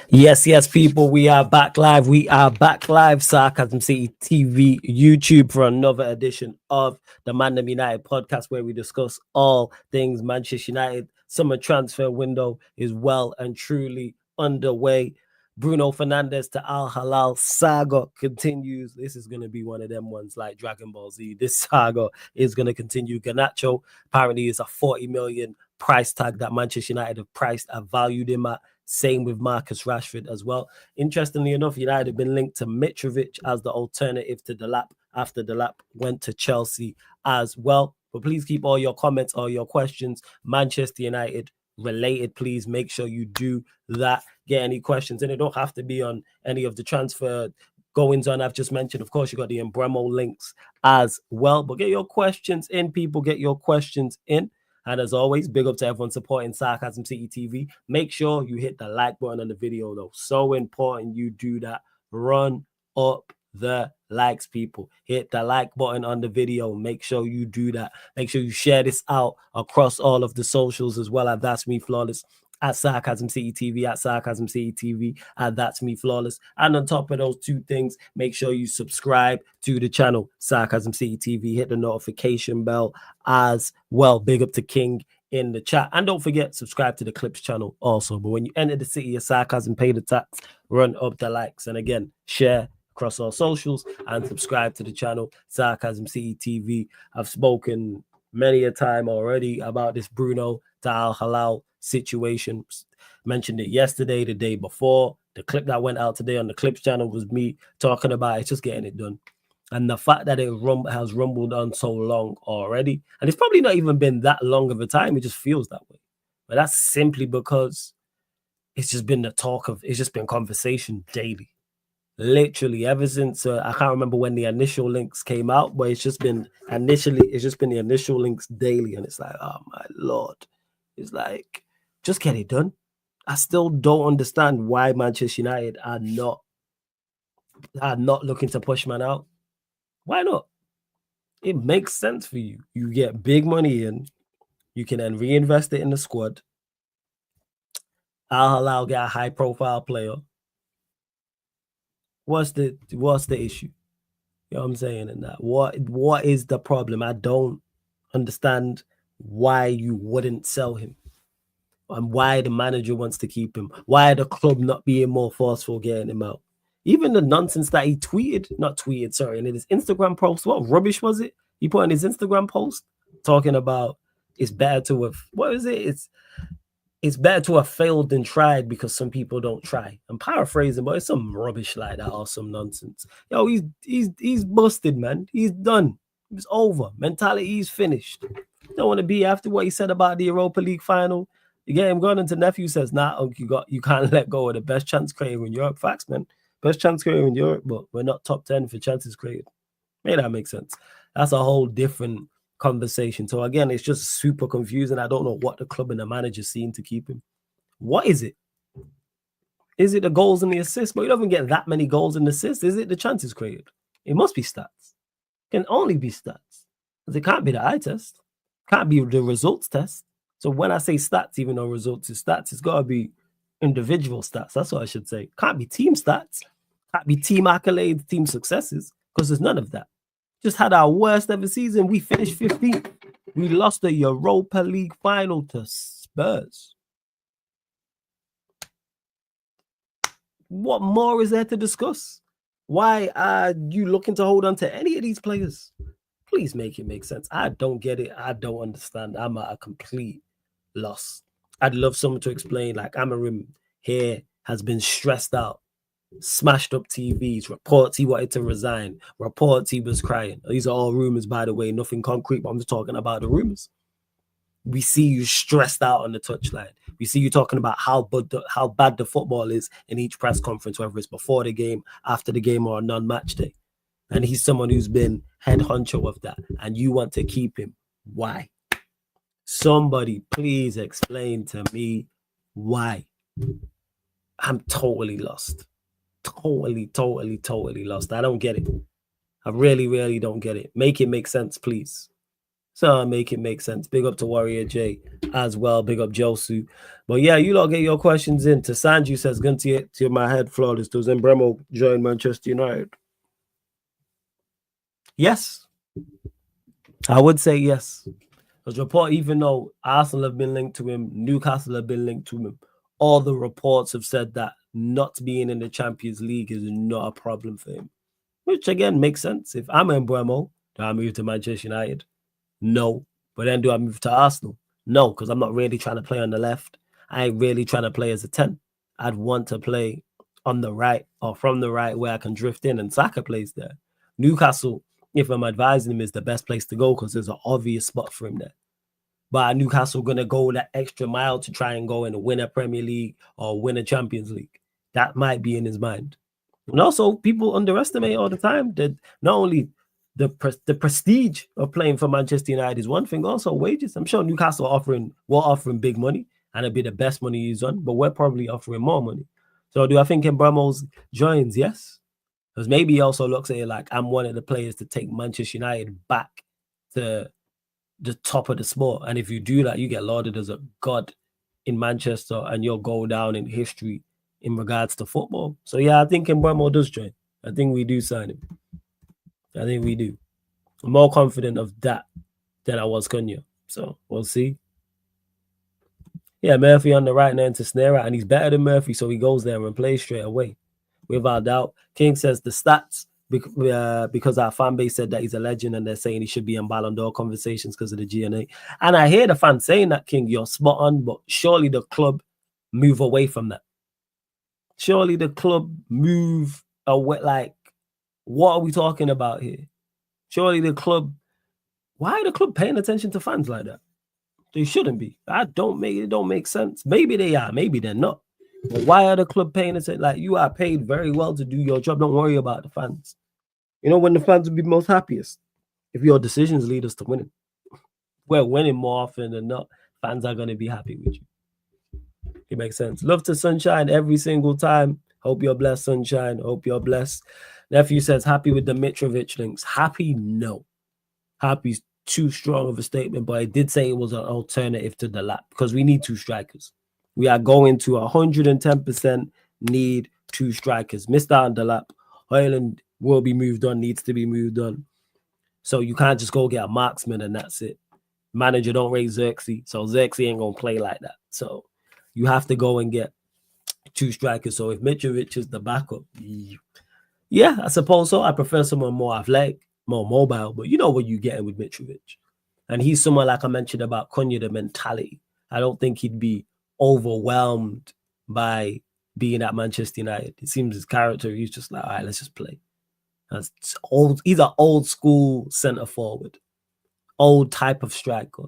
Yes, people, we are back live. We are back live, Sarcasm City TV, YouTube, for another edition of the ManDem United podcast, where we discuss all things Manchester United. Summer transfer window is well and truly underway. Bruno Fernandes to HILAL saga continues. This is going to be one of them ones like Dragon Ball Z. This saga is going to continue. Garnacho apparently is a 40 million price tag that Manchester United have valued him at. Same with Marcus Rashford as well. Interestingly enough, United have been linked to Mitrovic as the alternative to Delap after Delap went to Chelsea as well. But please keep all your comments, all your questions, Manchester United related. Please make sure you do that. Get any questions, and it don't have to be on any of the transfer goings on I've just mentioned. Of course, you got the Mbeumo links as well. But get your questions in, people. Get your questions in. And as always, big up to everyone supporting Sarcasm City TV. Make sure you hit the like button on the video, though. So important you do that. Run up the likes, people. Hit the like button on the video. Make sure you do that. Make sure you share this out across all of the socials as well. At That's Me Flawless, at Sarcasm City TV, at Sarcasm City TV, at That's Me Flawless. And on top of those two things, make sure you subscribe to the channel, Sarcasm City TV. Hit the notification bell as well. Big up to King in the chat. And don't forget, subscribe to the Clips channel also. But when you enter the city of Sarcasm, pay the tax, run up the likes. And again, share across all socials and subscribe to the channel, Sarcasm City TV. I've spoken many a time already about this Bruno to HILAL situation. Mentioned it yesterday, the day before. The clip that went out today on the Clips channel was me talking about it's just getting it done. And the fact that it has rumbled on so long already, and it's probably not even been that long of a time, it just feels that way. But that's simply because it's just been the talk of, it's just been conversation daily. Literally ever since I can't remember when the initial links came out, but it's just been the initial links daily, and it's like, oh my Lord. It's like, just get it done. I still don't understand why Manchester United are not looking to push man out. Why not? It makes sense for you. You get big money in, you can then reinvest it in the squad. HILAL get a high profile player. What's the issue? You know what I'm saying? And that what is the problem? I don't understand why you wouldn't sell him, and why the manager wants to keep him. Why the club not being more forceful getting him out? Even the nonsense that he in his Instagram post. What rubbish was it? He put in his Instagram post talking about it's better to have, what is it? It's better to have failed than tried because some people don't try. I'm paraphrasing, but it's some rubbish like that or some nonsense. Yo, he's busted, man. He's done. It's over. Mentality is finished. Don't want to be after what he said about the Europa League final. You get him going into nephew says, nah, you can't let go of the best chance creator in Europe. Facts, man. Best chance creator in Europe, but we're not top 10 for chances created. May that make sense? That's a whole different conversation. So again, it's just super confusing. I don't know what the club and the manager seen to keep him. What is it? Is it the goals and the assists? But you don't even get that many goals and assists. Is it the chances created? It must be stats. It can only be stats. Because it can't be the eye test. It can't be the results test. So when I say stats, even though results is stats, it's got to be individual stats. That's what I should say. Can't be team stats. Can't be team accolades, team successes, because there's none of that. Just had our worst ever season. We finished 15th. We lost the Europa League final to Spurs. What more is there to discuss? Why are you looking to hold on to any of these players? Please make it make sense. I don't get it. I don't understand. I'm at a complete loss. I'd love someone to explain, like Amarim here has been stressed out, smashed up TVs, reports he wanted to resign, reports he was crying. These are all rumors, by the way, nothing concrete, but I'm just talking about the rumors. We see you stressed out on the touchline. We see you talking about how bad the football is in each press conference, whether it's before the game, after the game, or a non-match day. And he's someone who's been head honcho of that, and you want to keep him. Why? Somebody please explain to me why. I'm totally lost. Totally lost. I don't get it. I really don't get it. Make it make sense, please. So make it make sense. Big up to Warrior J as well. Big up Josu. But yeah, you lot get your questions in. To Sanju says, going to my head flawless. Does Mbeumo join Manchester United? Yes. I would say yes. Because report, even though Arsenal have been linked to him, Newcastle have been linked to him, all the reports have said that not being in the Champions League is not a problem for him. Which again makes sense. If I'm Mbeumo, do I move to Manchester United? No. But then do I move to Arsenal? No, because I'm not really trying to play on the left. I ain't really trying to play as a 10. I'd want to play on the right or from the right where I can drift in, and SAGA plays there. Newcastle, if I'm advising him, is the best place to go because there's an obvious spot for him there. But Newcastle going to go that extra mile to try and go and win a Premier League or win a Champions League. That might be in his mind. And also, people underestimate all the time that not only the prestige of playing for Manchester United is one thing, also wages. I'm sure Newcastle we're offering big money, and it'll be the best money he's on, but we're probably offering more money. So do I think Mbeumo joins? Yes. Because maybe he also looks at it like, I'm one of the players to take Manchester United back to the top of the sport. And if you do that, you get lauded as a god in Manchester, and you'll go down in history in regards to football. So yeah, I think Mbeumo does join. I think we do sign him. I think we do. I'm more confident of that than I was Cunha. So we'll see. Yeah, Murphy on the right now to snare out, and he's better than Murphy, so he goes there and plays straight away. Without doubt. King says the stats, because our fan base said that he's a legend and they're saying he should be in Ballon d'Or conversations because of the GNA. And I hear the fans saying that, King, you're spot on, but surely the club move away from that. Surely the club move away. Like, what are we talking about here? Surely the club, why are the club paying attention to fans like that? They shouldn't be. It don't make sense. Maybe they are, maybe they're not. But why are the club paying attention? Like, you are paid very well to do your job. Don't worry about the fans. You know when the fans will be most happiest? If your decisions lead us to winning. We're winning more often than not. Fans are going to be happy with you. It makes sense. Love to Sunshine every single time. Hope you're blessed, Sunshine. Hope you're blessed. Nephew says, happy with the Mitrovic links. Happy? No. Happy's too strong of a statement, but I did say it was an alternative to the lap because we need two strikers. We are going to 110% need two strikers. Missed out on the lap. Ireland will be moved on, needs to be moved on. So you can't just go get a marksman and that's it. Manager don't rate Xerxes, so Xerxes ain't going to play like that. So you have to go and get two strikers. So if Mitrovic is the backup, yeah, I suppose so. I prefer someone more athletic, more mobile, but you know what you're getting with Mitrovic. And he's someone, like I mentioned about Cunha, the mentality. I don't think he'd be overwhelmed by being at Manchester United. It seems his character, he's just like, all right, let's just play. He's an old school centre forward, old type of striker.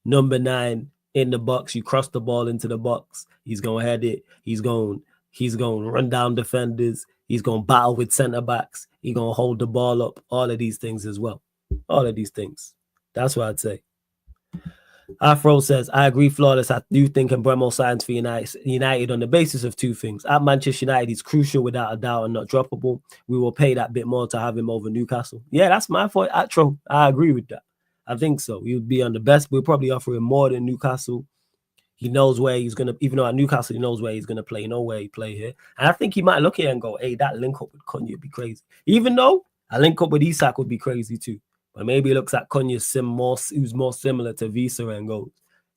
Number 9 in the box, you cross the ball into the box, he's gonna head it, he's gonna run down defenders, he's gonna battle with centre backs, he's gonna hold the ball up, all of these things as well. All of these things. That's what I'd say. Afro says, I agree, flawless. I do think Mbeumo signs for United on the basis of two things. At Manchester United, he's crucial without a doubt and not droppable. We will pay that bit more to have him over Newcastle. Yeah, that's my fault. I agree with that. I think so. He would be on the best. We'll probably offer him more than Newcastle. He knows where he's going to, even though at Newcastle, he knows where he's going to play. You know where he play here. And I think he might look here and go, hey, that link up with Cunha would be crazy. Even though a link up with Isak would be crazy too. But maybe he looks at Cunha who's more similar to Visa and goes,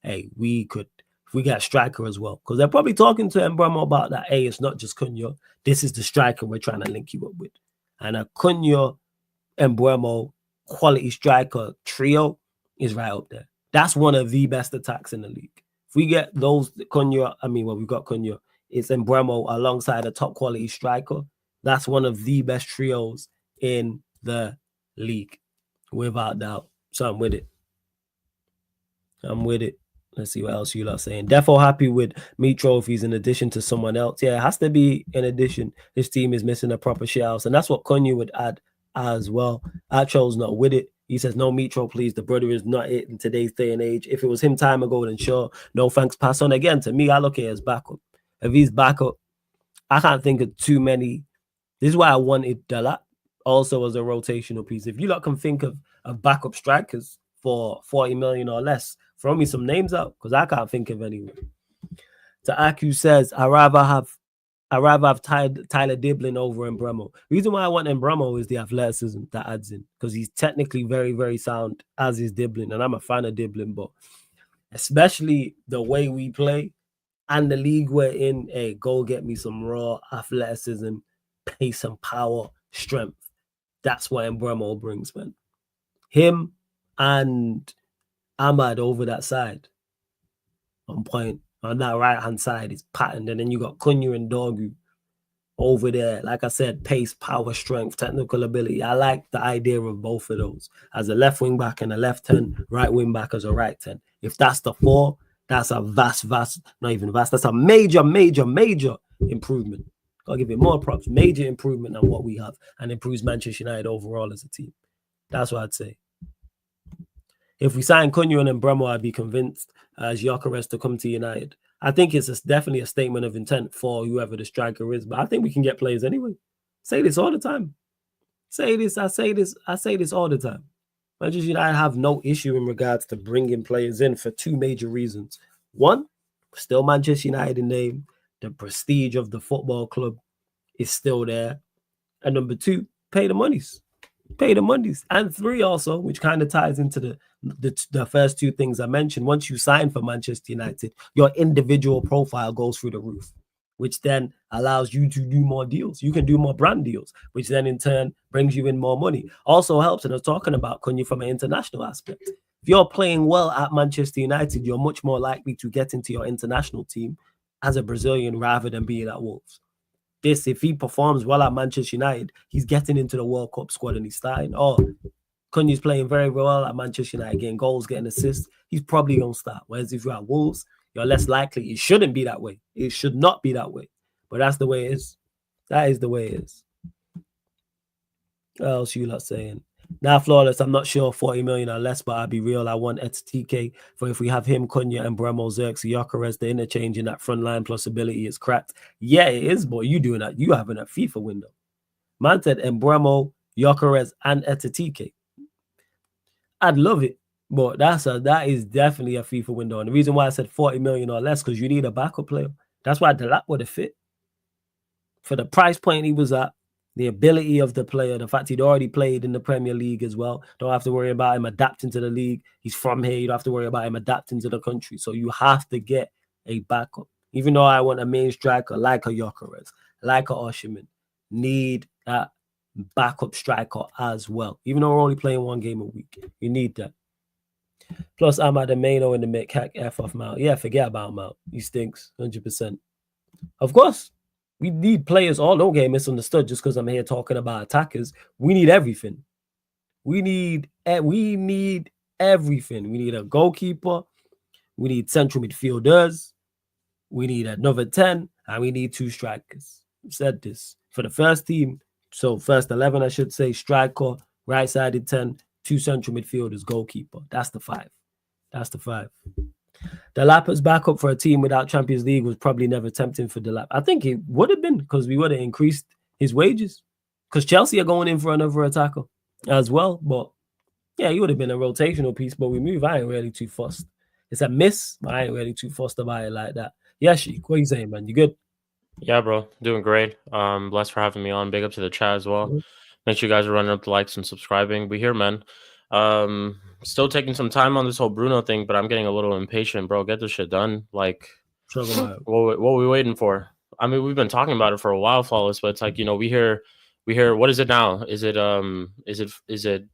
hey, if we get a striker as well. Because they're probably talking to Mbeumo about that. Hey, it's not just Cunha. This is the striker we're trying to link you up with. And a Cunha, Mbeumo, quality striker trio is right up there. That's one of the best attacks in the league. If we get those Cunha, we've got Cunha. It's Mbeumo alongside a top quality striker. That's one of the best trios in the league. Without doubt. So I'm with it. Let's see what else you lot saying. Defo happy with me trophies in addition to someone else. Yeah, it has to be in addition. This team is missing a proper shit house. And that's what Cunha would add as well. Acho's not with it. He says, no Mitro, please. The brother is not it in today's day and age. If it was him time ago, then sure. No thanks, pass on. Again, to me, I look at it as backup. If he's backup, I can't think of too many. This is why I wanted Dalat also as a rotational piece. If you lot can think of backup strikers for 40 million or less. Throw me some names out because I can't think of anyone. To Aku says, I rather have Tyler Diblin over Mbeumo. Reason why I want Mbeumo is the athleticism that adds in, because he's technically very, very sound, as is Diblin, and I'm a fan of Diblin, but especially the way we play and the league we're in, hey, go get me some raw athleticism, pace and power, strength. That's what Mbeumo brings, man. Him and Ahmad over that side, on point. On that right-hand side is patterned, and then you got Cunha and Dorgu over there. Like I said, pace, power, strength, technical ability. I like the idea of both of those. As a left wing back and a left 10, right wing back as a right 10. If that's the 4, that's a vast, not even vast, that's a major improvement. I'll give it more props. Major improvement on what we have, and improves Manchester United overall as a team. That's what I'd say. If we sign Cunha and Mbeumo, I'd be convinced as Gyökeres to come to United. I think it's definitely a statement of intent for whoever the striker is, but I think we can get players anyway. Say this all the time. I say this all the time. Manchester United have no issue in regards to bringing players in for 2 major reasons. 1, still Manchester United in name. The prestige of the football club is still there. And number 2, pay the monies. And 3 also, which kind of ties into the first 2 things I mentioned. Once you sign for Manchester United, your individual profile goes through the roof, which then allows you to do more deals. You can do more brand deals, which then in turn brings you in more money. Also helps, and I was talking about Cunha from an international aspect. If you're playing well at Manchester United, you're much more likely to get into your international team as a Brazilian rather than being at Wolves. If he performs well at Manchester United, he's getting into the World Cup squad and he's starting. Oh, Cunha's playing very well at Manchester United, getting goals, getting assists. He's probably going to start. Whereas if you're at Wolves, you're less likely. It shouldn't be that way. It should not be that way. But that's the way it is. That is the way it is. What else you lot saying? Now, Flawless, I'm not sure 40 million or less, but I'll be real. I want TK for if we have him, Cunha, and Mbeumo, Xerxes, Gyökeres, the interchange in that front line plus ability is cracked. Yeah, it is, but you doing that. You having a FIFA window. Man said Mbeumo, Gyökeres, and TK. I'd love it, but that is definitely a FIFA window. And the reason why I said 40 million or less, because you need a backup player. That's why Delap would have fit. For the price point he was at, the ability of the player, the fact he'd already played in the Premier League as well. Don't have to worry about him adapting to the league. He's from here. You don't have to worry about him adapting to the country. So you have to get a backup. Even though I want a main striker like a Gyökeres, like a Osimhen, need that backup striker as well. Even though we're only playing 1 game a week, you need that. Plus, I'm at the Mano in the mid cack F off Mount. Yeah, forget about Mount. He stinks, 100%. Of course. We need players. Oh, don't get misunderstood just because I'm here talking about attackers. We need everything. We need everything. We need a goalkeeper. We need central midfielders. We need another 10. And we need 2 strikers. I've said this. For the first team, so first 11, I should say, striker, right-sided 10, 2 central midfielders, goalkeeper. That's the 5. Delap's backup for a team without Champions League was probably never tempting for Delap. I think it would have been because we would have increased his wages. Because Chelsea are going in for another attacker as well. But yeah, he would have been a rotational piece. But we move. I ain't really too fussed. It's a miss, but I ain't really too fussed about it like that. Yeah, Sheik, what are you saying, man? You good? Yeah, bro. Doing great. Blessed for having me on. Big up to the chat as well. Make sure you guys are running up the likes and subscribing. We here, man. Still taking some time on this whole Bruno thing, but I'm getting a little impatient, bro. Get this shit done. Like, what are we waiting for? I mean, we've been talking about it for a while, Flawless, but it's like, you know, we hear what is it now? Is it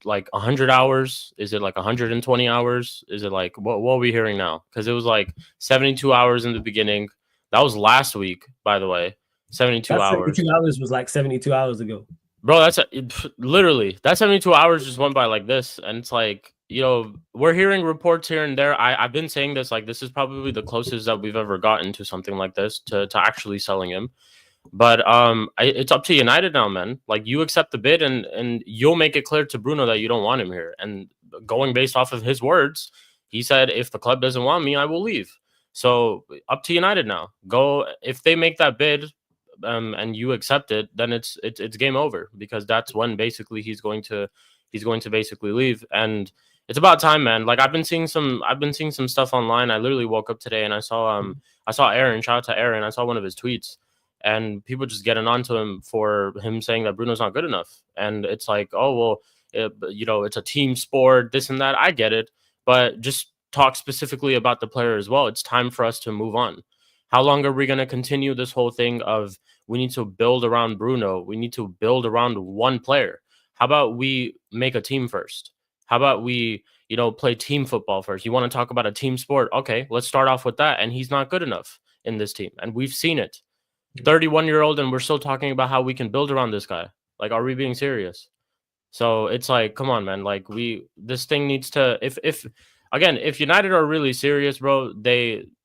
like 100 hours? Is it like 120 hours? Is it like what are we hearing now? Because it was like 72 hours in the beginning. That was last week, by the way. 72 hours. 72 hours was like 72 hours ago. Bro, literally, that 72 hours just went by like this. And it's like, you know, we're hearing reports here and there. I've been saying this, like, this is probably the closest that we've ever gotten to something like this, to actually selling him. But it's up to United now, man. Like, you accept the bid and you'll make it clear to Bruno that you don't want him here. And going based off of his words, he said, if the club doesn't want me, I will leave. So up to United now. Go, if they make that bid and you accept it, then it's game over, because that's when basically he's going to basically leave. And It's about time, man. Like I've been seeing some stuff online. I literally woke up today and I saw Aaron. Shout out to Aaron. I saw one of his tweets, and people just getting onto him for him saying that Bruno's not good enough. And it's like, oh well, it's a team sport, this and that. I get it, but just talk specifically about the player as well. It's time for us to move on. How long are we going to continue this whole thing of we need to build around Bruno? We need to build around one player. How about we make a team first? How about we, play team football first? You want to talk about a team sport? Okay, let's start off with that. And he's not good enough in this team. And we've seen it. 31-year-old, and we're still talking about how we can build around this guy. Like, are we being serious? So it's like, come on, man. Like this thing needs to, if United are really serious, bro,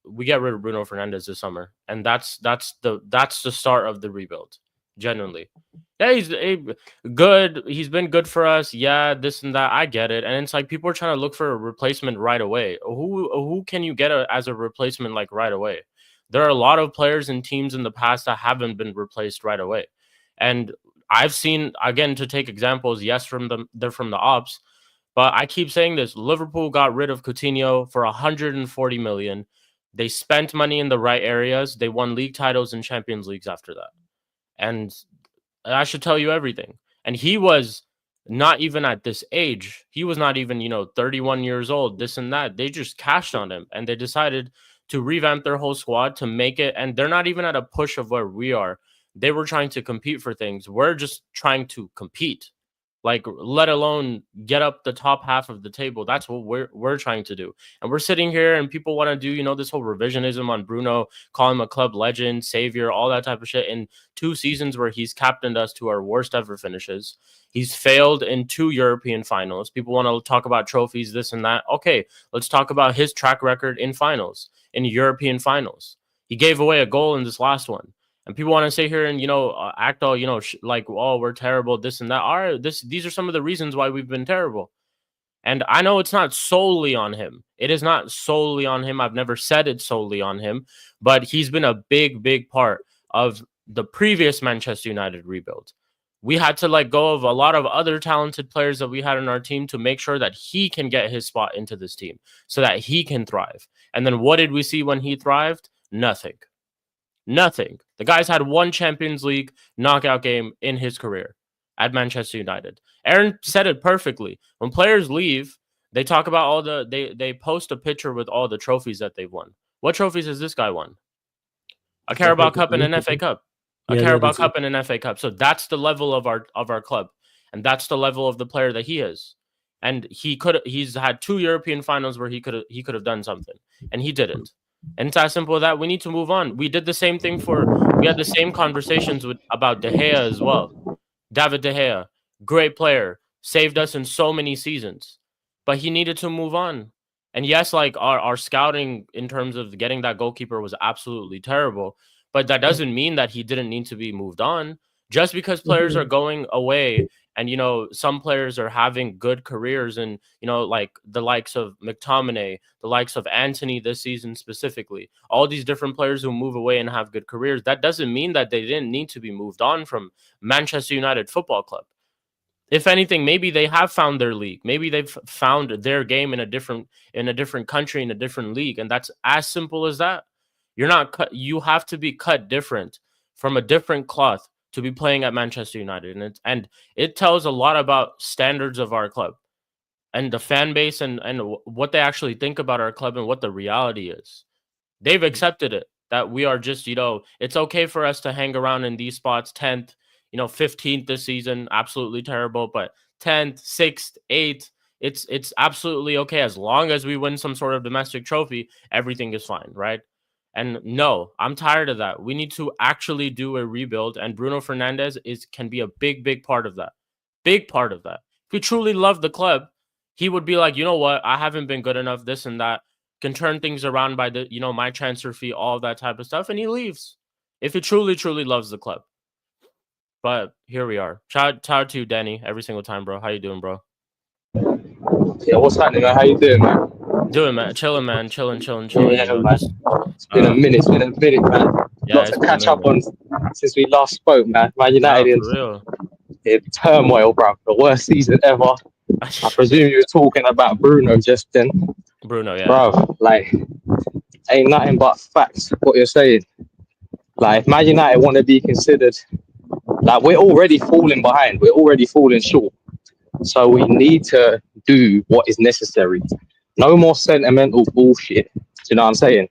we get rid of Bruno Fernandes this summer. And that's the start of the rebuild. Genuinely. Yeah, he's good. He's been good for us. Yeah, this and that. I get it. And it's like people are trying to look for a replacement right away. Who can you get as a replacement like right away? There are a lot of players and teams in the past that haven't been replaced right away. And I've seen, again, to take examples, yes, they're from the ops, but I keep saying this. Liverpool got rid of Coutinho for 140 million. They spent money in the right areas. They won league titles and Champions Leagues after that. And I should tell you everything. And he was not even at this age. He was not even, 31 years old, this and that. They just cashed on him and they decided to revamp their whole squad to make it. And they're not even at a push of where we are. They were trying to compete for things. We're just trying to compete. Like, let alone get up the top half of the table. That's what we're trying to do. And we're sitting here and people want to do, this whole revisionism on Bruno, call him a club legend, savior, all that type of shit. In 2 seasons where he's captained us to our worst ever finishes. He's failed in 2 European finals. People want to talk about trophies, this and that. Okay, let's talk about his track record in finals, in European finals. He gave away a goal in this last one. And people want to sit here and, act all, like, oh, we're terrible, this and that. These are some of the reasons why we've been terrible. And I know it's not solely on him. It is not solely on him. I've never said it's solely on him. But he's been a big, big part of the previous Manchester United rebuild. We had to let go of a lot of other talented players that we had in our team to make sure that he can get his spot into this team so that he can thrive. And then what did we see when he thrived? Nothing. Nothing. The guy's had 1 Champions League knockout game in his career at Manchester United. Aaron said it perfectly. When players leave, they talk about they post a picture with all the trophies that they've won. What trophies has this guy won? A Carabao Cup and an FA Cup. A Carabao Cup and an FA Cup. So that's the level of our club. And that's the level of the player that he is. And he's had 2 European finals where he could have done something. And he didn't. And it's as simple as that. We need to move on. We did the same thing we had the same conversations about De Gea as well. David De Gea, great player, saved us in so many seasons, but he needed to move on. And yes, like our scouting in terms of getting that goalkeeper was absolutely terrible, but that doesn't mean that he didn't need to be moved on. Just because players are going away and, some players are having good careers and, like the likes of McTominay, the likes of Anthony this season specifically, all these different players who move away and have good careers, that doesn't mean that they didn't need to be moved on from Manchester United Football Club. If anything, maybe they have found their league. Maybe they've found their game in a different country, in a different league. And that's as simple as that. You're not cut. You have to be cut different from a different cloth to be playing at Manchester United. And it tells a lot about standards of our club and the fan base and what they actually think about our club and what the reality is. They've accepted it, that we are just, it's okay for us to hang around in these spots, 10th, 15th this season, absolutely terrible, but 10th, 6th, 8th, it's absolutely okay. As long as we win some sort of domestic trophy, everything is fine, right? And no, I'm tired of that. We need to actually do a rebuild, and Bruno Fernandes can be a big, big part of that. Big part of that. If he truly loved the club, he would be like, you know what? I haven't been good enough, this and that. Can turn things around by my transfer fee, all that type of stuff, and he leaves. If he truly, truly loves the club. But here we are. Shout out to you, Danny, every single time, bro. How you doing, bro? Yeah, what's happening, man? How you doing, man? Doing, man. Chilling, man. Chilling. Yeah, man. It's been a minute, man. Yeah, Lots to catch up on since we last spoke, man. Man United for real. in turmoil, bro. The worst season ever. I presume you were talking about Bruno just then. Bruno, yeah. Bro, like, ain't nothing but facts what you're saying. Like, if Man United want to be considered, like, we're already falling behind. We're already falling short. So we need to do what is necessary. No more sentimental bullshit. Do you know what I'm saying?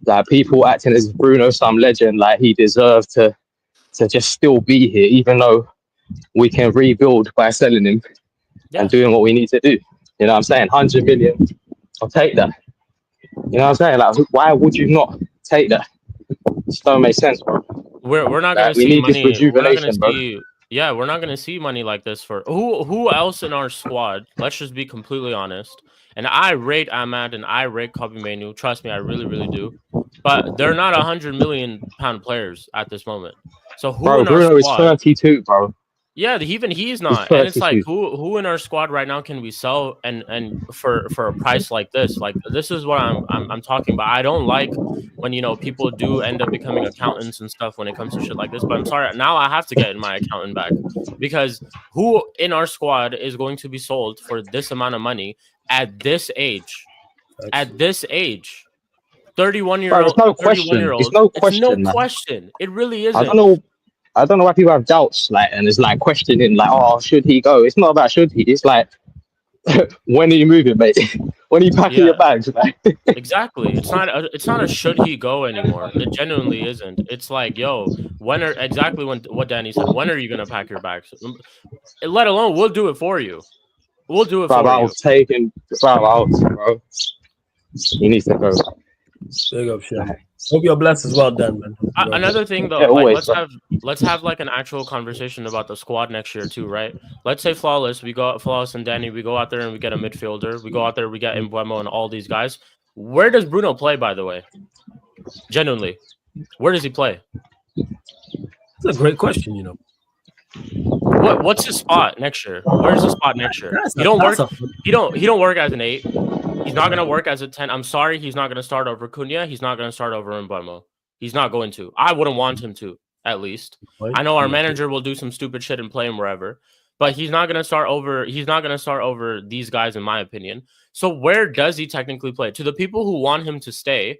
Like, people acting as Bruno some legend, like he deserved to just still be here, even though we can rebuild by selling him and doing what we need to do. You know what I'm saying? 100 million, I'll take that. You know what I'm saying? Like, why would you not take that? It just don't make sense, bro. We're not Like, gonna we see need this money. We're not gonna rejuvenation, bro. see. Yeah, we're not gonna see money like this for who else in our squad. Let's just be completely honest. And I rate Ahmad and I rate Kobe Manu. Trust me, I really, really do. But they're not 100 million pound players at this moment. So who Bro, in our Bruno is squad? 32, bro. Yeah, even he's not. He's And it's like 32. who in our squad right now can we sell and for a price like this? Like this is what I'm talking about. I don't like when people do end up becoming accountants and stuff when it comes to shit like this. But I'm sorry, now I have to get my accountant back because who in our squad is going to be sold for this amount of money at this age? At this age. 31-year-old, Bro, it's no 31-year-old. question. It's no It's no question, man. question. It really I isn't. don't know why people have doubts, like, and it's like questioning, like, oh, should he go? It's not about should he. It's like, when are you moving, mate? When are you packing your bags? Like, exactly. It's not a should he go anymore. It genuinely isn't. It's like, yo, when what Danny said. When are you gonna pack your bags? Let alone we'll do it for you. We'll do it bro, for I you. was taking, bro. He needs to go. Big up, Shem. Hope you're blessed as well, Dan, man. Another thing though, Yeah, like always, let's have like an actual conversation about the squad next year too, right? Let's say Flawless and Danny, we go out there and we get a midfielder. We go out there, we get Mbeumo and all these guys. Where does Bruno play, by the way? Genuinely, where does he play? It's a great question, What's his spot next year? Where's the spot next year? He don't work as an 8. He's not gonna work as a 10. I'm sorry, he's not gonna start over Cunha. He's not gonna start over Mbeumo. He's not going to. I wouldn't want him to, at least. I know our manager will do some stupid shit and play him wherever, but he's not gonna start over. He's not gonna start over these guys, in my opinion. So where does he technically play? To the people who want him to stay,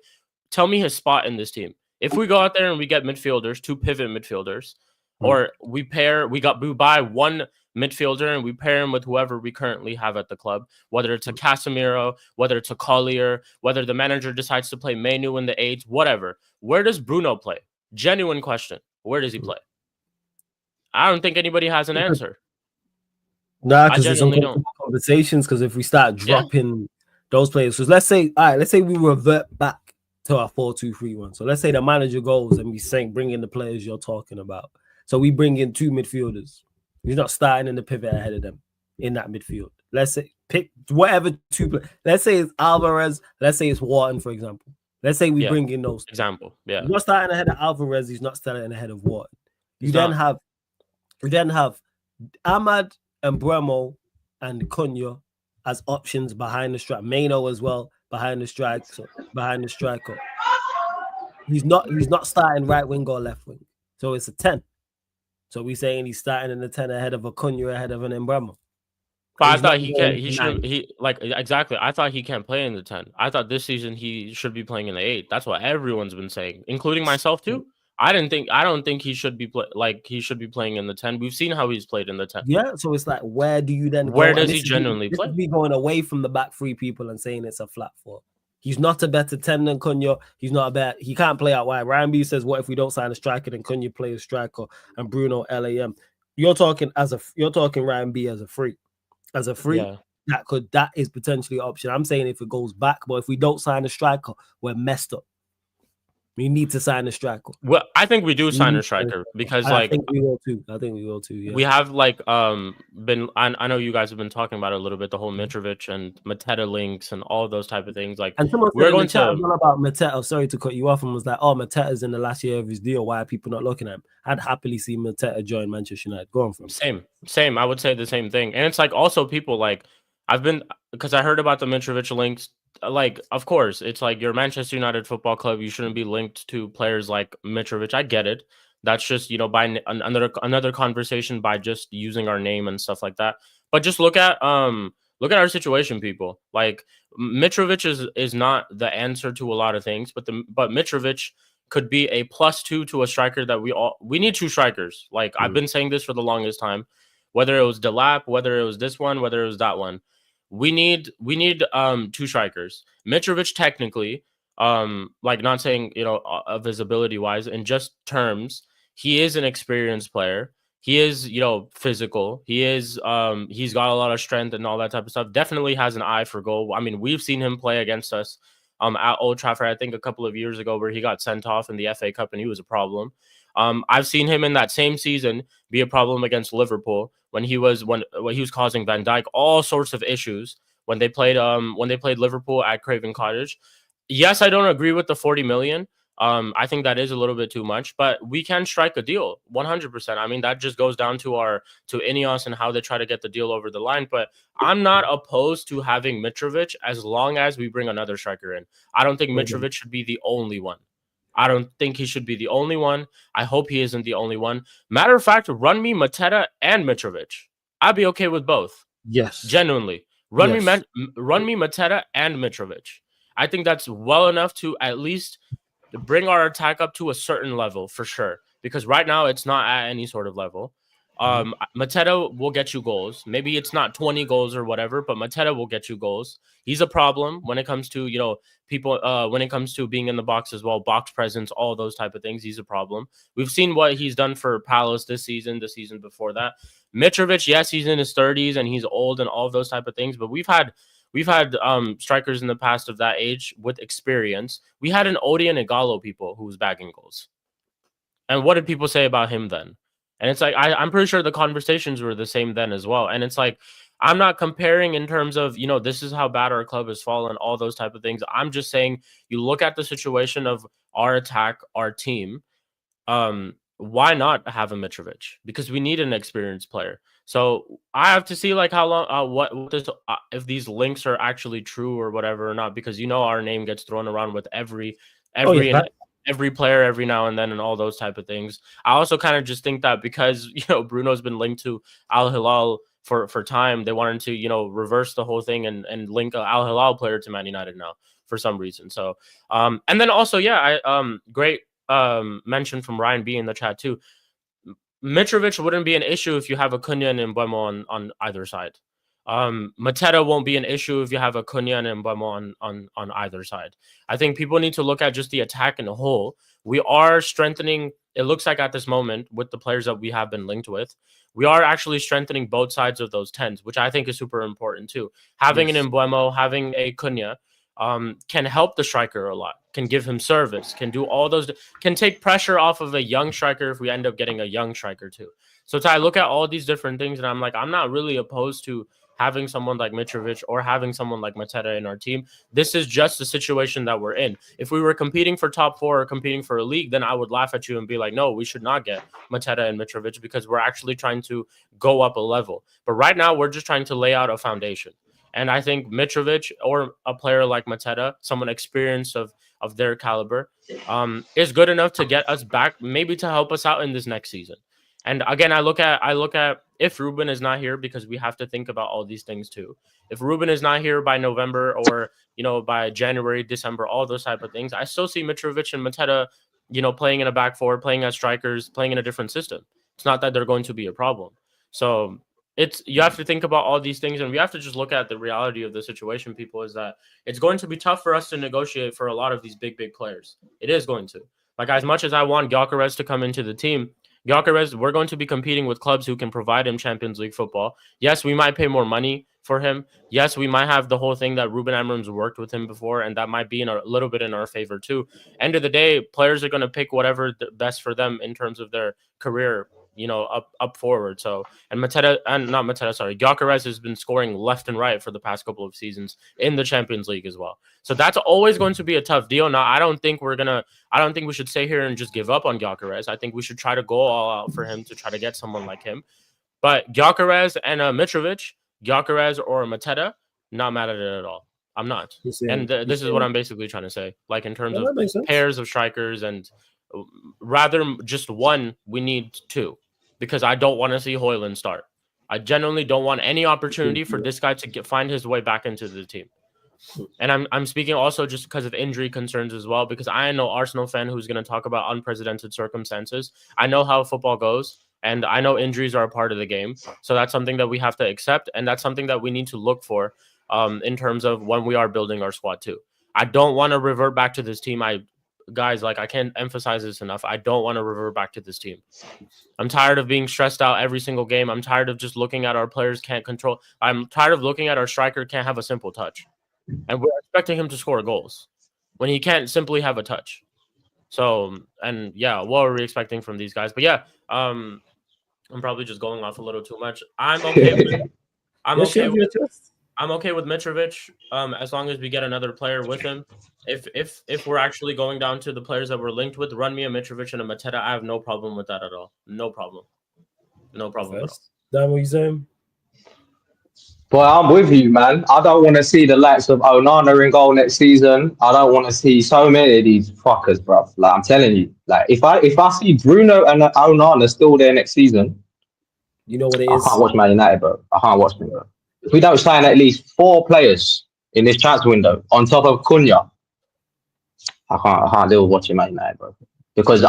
tell me his spot in this team. If we go out there and we get midfielders, 2 pivot midfielders, or we buy one midfielder and we pair him with whoever we currently have at the club, whether it's a Casemiro, whether it's a Collier, whether the manager decides to play Manu in the 8, whatever. Where does Bruno play? Genuine question. Where does he play? I don't think anybody has an answer. Nah, because there's some conversations. Because if we start dropping those players, so let's say we revert back to our 4-2-3-1. So let's say the manager goes and we bring in the players you're talking about. So we bring in 2 midfielders. He's not starting in the pivot ahead of them in that midfield. Let's say pick whatever 2. Let's say it's Alvarez. Let's say it's Wharton, for example. Let's say we bring in those. Example, yeah. He's not starting ahead of Alvarez. He's not starting ahead of Wharton. You then have Ahmad and Mbeumo and Cunha as options behind the striker. Mano as well behind the striker. He's not starting right wing or left wing. So it's a 10. So we're saying he's starting in the 10 ahead of a Cunha, ahead of an Mbeumo. But I thought exactly. I thought he can't play in the 10. I thought this season he should be playing in the 8. That's what everyone's been saying, including myself too. I don't think he should be playing in the 10. We've seen how he's played in the 10. Yeah, so it's like, where do you then where does he genuinely play? This is me going away from the back 3 people and saying it's a flat 4. He's not a better 10 than Cunha. He can't play out wide. Ryan B says, what if we don't sign a striker, then Cunha play a striker and Bruno LAM? You're talking Ryan B as a free. As a free, that is potentially an option. I'm saying if it goes back, but if we don't sign a striker, we're messed up. We need to sign a striker. Well, I think we do sign a striker because I think we will too. Yeah. We have been. I know you guys have been talking about it a little bit. The whole Mitrovic and Mata links and all of those type of things. Like, and someone we're going to chat about Mata. Sorry to cut you off. And was like, oh, Mateta's in the last year of his deal. Why are people not looking at him? I'd happily see Mata join Manchester United. Go on from same. I would say the same thing. And it's like also people like because I heard about the Mitrovic links. Like, of course, it's like you're Manchester United Football Club. You shouldn't be linked to players like Mitrovic. I get it. That's just, by another conversation by just using our name and stuff like that. But just look at our situation, people. Like Mitrovic is not the answer to a lot of things, but Mitrovic could be a +2 to a striker that we need two strikers. Like I've been saying this for the longest time, whether it was Delap, whether it was this one, whether it was that one. We need two strikers. Mitrovic technically, like not saying, of his ability wise, in just terms, he is an experienced player. He is, physical. He is, he's got a lot of strength and all that type of stuff. Definitely has an eye for goal. I mean, we've seen him play against us at Old Trafford, I think a couple of years ago, where he got sent off in the FA Cup and he was a problem. I've seen him in that same season be a problem against Liverpool when he was causing Van Dijk all sorts of issues when they played Liverpool at Craven Cottage. Yes, I don't agree with the 40 million. I think that is a little bit too much, but we can strike a deal 100%. I mean, that just goes down to Ineos and how they try to get the deal over the line. But I'm not opposed to having Mitrovic as long as we bring another striker in. I don't think Mitrovic should be the only one. I don't think he should be the only one. I hope he isn't the only one. Matter of fact, run me Mateta and Mitrovic. I'd be okay with both. Yes. Genuinely. Run me Mateta and Mitrovic. I think that's well enough to at least bring our attack up to a certain level for sure. Because right now it's not at any sort of level. Mateta will get you goals. Maybe it's not 20 goals or whatever, but Mateta will get you goals. He's a problem when it comes to, people, when it comes to being in the box as well, box presence, all those type of things. He's a problem. We've seen what he's done for Palace this season, the season before that. Mitrovic, yes, he's in his 30s and he's old and all of those type of things, but we've had strikers in the past of that age with experience. We had an Odion Igalo people who was bagging goals. And what did people say about him then? And it's like, I'm pretty sure the conversations were the same then as well. And it's like, I'm not comparing in terms of, this is how bad our club has fallen, all those type of things. I'm just saying, you look at the situation of our attack, our team. Why not have a Mitrovic? Because we need an experienced player. So I have to see like how long, what this, if these links are actually true or whatever or not, because our name gets thrown around with every player every now and then and all those type of things. I also kind of just think that because Bruno's been linked to Al Hilal for time, they wanted to reverse the whole thing and link a Al Hilal player to Man United now for some reason. So and then also great mention from Ryan B in the chat too. Mitrovic wouldn't be an issue if you have a Cunha and Mbeumo on either side. Mateta won't be an issue if you have a Cunha and Mbeumo on either side. I think people need to look at just the attack in a whole. We are strengthening, it looks like at this moment, with the players that we have been linked with, we are actually strengthening both sides of those 10s, which I think is super important too. Having an Mbeumo, having a Cunha, can help the striker a lot, can give him service, can do all those, can take pressure off of a young striker if we end up getting a young striker too. So I look at all these different things and I'm like, I'm not really opposed to having someone like Mitrovic or having someone like Mateta in our team. This is just the situation that we're in. If we were competing for top 4 or competing for a league, then I would laugh at you and be like, no, we should not get Mateta and Mitrovic because we're actually trying to go up a level. But right now we're just trying to lay out a foundation. And I think Mitrovic or a player like Mateta, someone experienced of their caliber, is good enough to get us back, maybe to help us out in this next season. And again, I look at if Ruben is not here, because we have to think about all these things too. If Ruben is not here by November or by January, December, all those type of things, I still see Mitrovic and Mateta, playing in a back four, playing as strikers, playing in a different system. It's not that they're going to be a problem. So you have to think about all these things, and we have to just look at the reality of the situation, people, is that it's going to be tough for us to negotiate for a lot of these big players. It is going to. Like, as much as I want Gyökeres to come into the team, Gyökeres, we're going to be competing with clubs who can provide him Champions League football. Yes, we might pay more money for him. Yes, we might have the whole thing that Ruben Amorim's worked with him before, and that might be a little bit in our favor too. End of the day, players are going to pick whatever best for them in terms of their career, up forward. So, and Gyökeres has been scoring left and right for the past couple of seasons in the Champions League as well. So that's always going to be a tough deal. Now, I don't think we should stay here and just give up on Gyökeres. I think we should try to go all out for him to try to get someone like him. But Gyökeres and Mitrovic, Gyökeres or Mateta, not mad at it at all. I'm not. And this is what I'm basically trying to say. Like, in terms of pairs of strikers, and rather just one, we need two. Because I don't want to see Højlund start. I genuinely don't want any opportunity for this guy to find his way back into the team. And I'm speaking also just because of injury concerns as well, because I am no Arsenal fan who's going to talk about unprecedented circumstances. I know how football goes, and I know injuries are a part of the game. So that's something that we have to accept, and that's something that we need to look for in terms of when we are building our squad too. I don't want to revert back to this team. Guys, like, I can't emphasize this enough. I don't want to revert back to this team. I'm tired of being stressed out every single game. I'm tired of just looking at our players can't control. I'm tired of looking at our striker can't have a simple touch. And we're expecting him to score goals when he can't simply have a touch. So, and yeah, what are we expecting from these guys? But yeah, I'm probably just going off a little too much. I'm okay with I'm okay with Mitrovic as long as we get another player with him. If we're actually going down to the players that we're linked with, run me a Mitrovic and a Mateta. I have no problem with that at all. No problem. No problem at all. That what you saying? Well, I'm with you, man. I don't want to see the likes of Onana in goal next season. I don't want to see so many of these fuckers, bro. Like, I'm telling you, like, if I see Bruno and Onana still there next season, you know what it I is? can't watch Man United, bro. I can't watch them, bro. If we don't sign at least 4 players in this transfer window on top of Cunha, I can't deal with watching Man United, bro. Because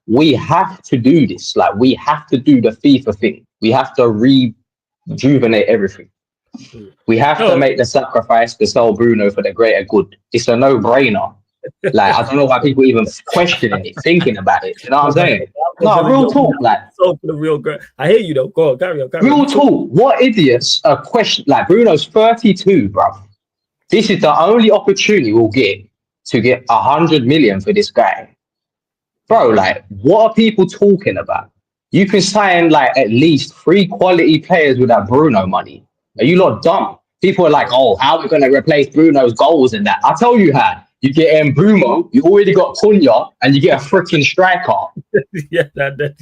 we have to do this. Like, we have to do the FIFA thing. We have to rejuvenate everything. We have to make the sacrifice to sell Bruno for the greater good. It's a no-brainer. Like, I don't know why people even questioning it, thinking about it. You know what I'm saying? No, real talk. Like, so for the real girl. I hear you though. Go on, carry on. Real talk. What idiots are question? Like, Bruno's 32, bro. This is the only opportunity we'll get to get 100 million for this guy, bro. Like, what are people talking about? You can sign like at least 3 quality players with that Bruno money. Are you lot dumb? People are like, oh, how are we going to replace Bruno's goals and that? I'll tell you how. You get Mbeumo, you already got Cunha, and you get a freaking striker. Yeah.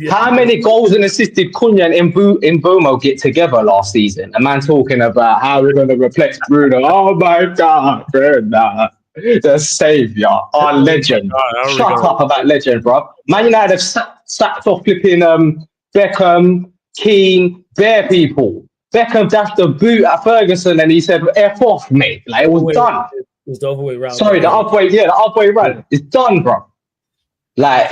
How many goals and assisted Cunha and Mbeumo get together last season? A man talking about how we're going to replace Bruno. Oh my God, Bruno, the saviour, our legend. Shut up about legend, bro. Man United have sacked off flipping Beckham, Keane, their people. Beckham dashed the boot at Ferguson and he said, F off, mate. Like, it was done. It was the other way around. Sorry, the other way around. It's done, bro. Like,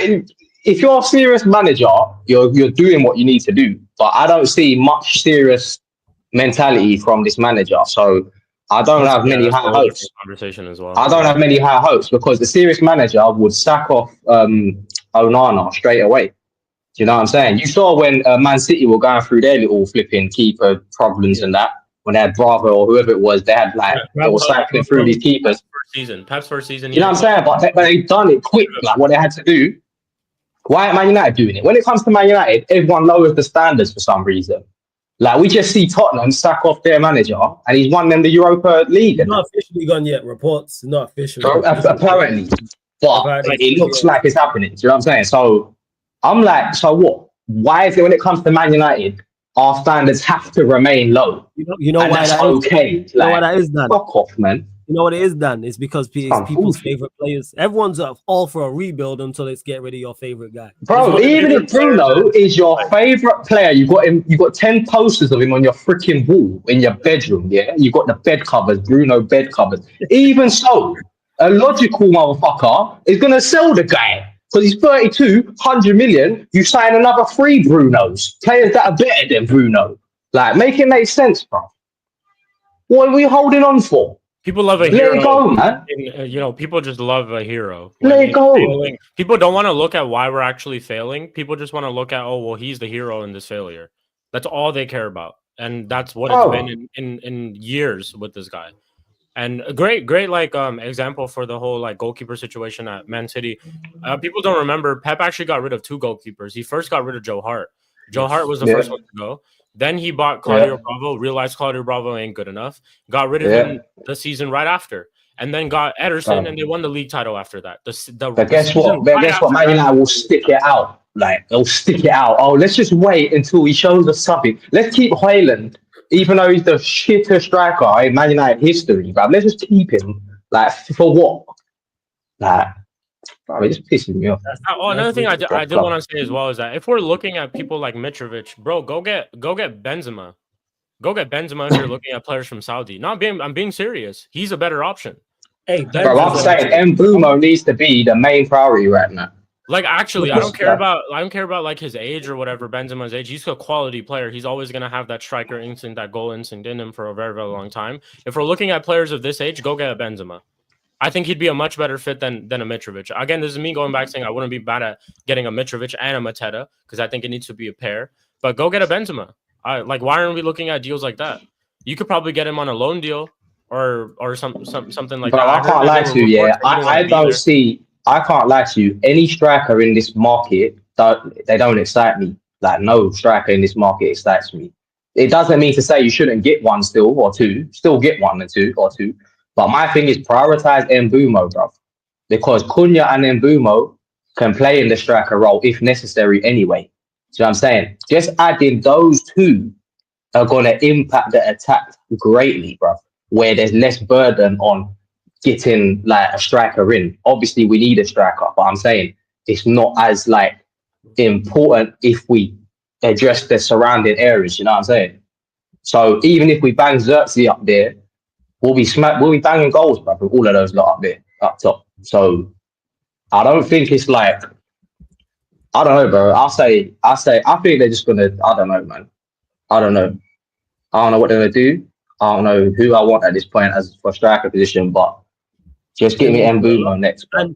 if you're a serious manager, you're doing what you need to do. But I don't see much serious mentality from this manager. So I don't have many high hopes. Conversation as well. I don't have many high hopes because the serious manager would sack off Onana straight away. Do you know what I'm saying? You saw when Man City were going through their little flipping keeper problems and that, when they had Bravo or whoever it was, they had like, they were cycling through these keepers. Pep's first season. You know what I'm saying? But they've done it quick, like what they had to do. Why aren't Man United doing it? When it comes to Man United, everyone lowers the standards for some reason. Like, we just see Tottenham sack off their manager and he's won them the Europa League. It's not officially gone yet. Reports, not officially. Apparently. But it looks like it's happening. Do you know what I'm saying? So I'm like, so what? Why is it when it comes to Man United, our standards have to remain low? You know why that's okay. You know why that is, Dan? Fuck off, man. You know what it is, Dan? It's because it's people's favorite players. Everyone's all for a rebuild until it's get rid of your favorite guy. Bro, even if Bruno is your favorite player, you got 10 posters of him on your freaking wall in your bedroom, yeah? You got the bed covers, Bruno bed covers. Even so, a logical motherfucker is gonna sell the guy. Because he's 32, 100 million, you sign another 3 Brunos, players that are better than Bruno. Like, make it make sense, bro. What are we holding on for? People love a hero. Let it go, man. You know, people just love a hero. Let it go. People don't want to look at why we're actually failing. People just want to look at, oh, well, he's the hero in this failure. That's all they care about. And that's what it's been in years with this guy. And a great like example for the whole like goalkeeper situation at Man City. People don't remember Pep actually got rid of 2 goalkeepers. He first got rid of Joe Hart. Joe Hart was the first one to go. Then he bought Claudio Bravo, realized Claudio Bravo ain't good enough, got rid of him the season right after, and then got Ederson, and they won the league title after that. But guess what? Man United will stick it out. Like, they'll stick it out. Oh, let's just wait until he shows us something. Let's keep Haaland. Even though he's the shittest striker in Man United history, but let's just keep him. Like, for what? Like, Bro, it's just pissing me off. Another thing I did want to say as well is that if we're looking at people like Mitrovic, bro, go get Benzema. Go get Benzema if you're looking at players from Saudi. I'm being serious. He's a better option. Hey, bro, I'm saying Mbeumo needs to be the main priority right now. Like, actually, I don't care about like his age or whatever, Benzema's age. He's a quality player. He's always gonna have that striker instinct, that goal instinct in him for a very, very long time. If we're looking at players of this age, go get a Benzema. I think he'd be a much better fit than a Mitrovic. Again, this is me going back saying I wouldn't be bad at getting a Mitrovic and a Mateta because I think it needs to be a pair. But go get a Benzema. Why aren't we looking at deals like that? You could probably get him on a loan deal or something like that. I can't lie to you. Yeah, I can't lie to you. Any striker in this market, they don't excite me. Like, no striker in this market excites me. It doesn't mean to say you shouldn't get one still or two. Still get one or two. But my thing is prioritize Mbeumo, bro. Because Cunha and Mbeumo can play in the striker role if necessary anyway. See what I'm saying? Just adding those two are going to impact the attack greatly, bro. Where there's less burden on getting like a striker in. Obviously, we need a striker, but I'm saying it's not as like important if we address the surrounding areas. You know what I'm saying? So even if we bang Xerxes up there, we'll be banging goals, bro, with all of those lot up there, up top. So I don't think it's like, I don't know, bro. I think they're just gonna, I don't know, man. I don't know what they're gonna do. I don't know who I want at this point as for striker position, but just give me Mbeumo next. Bro. And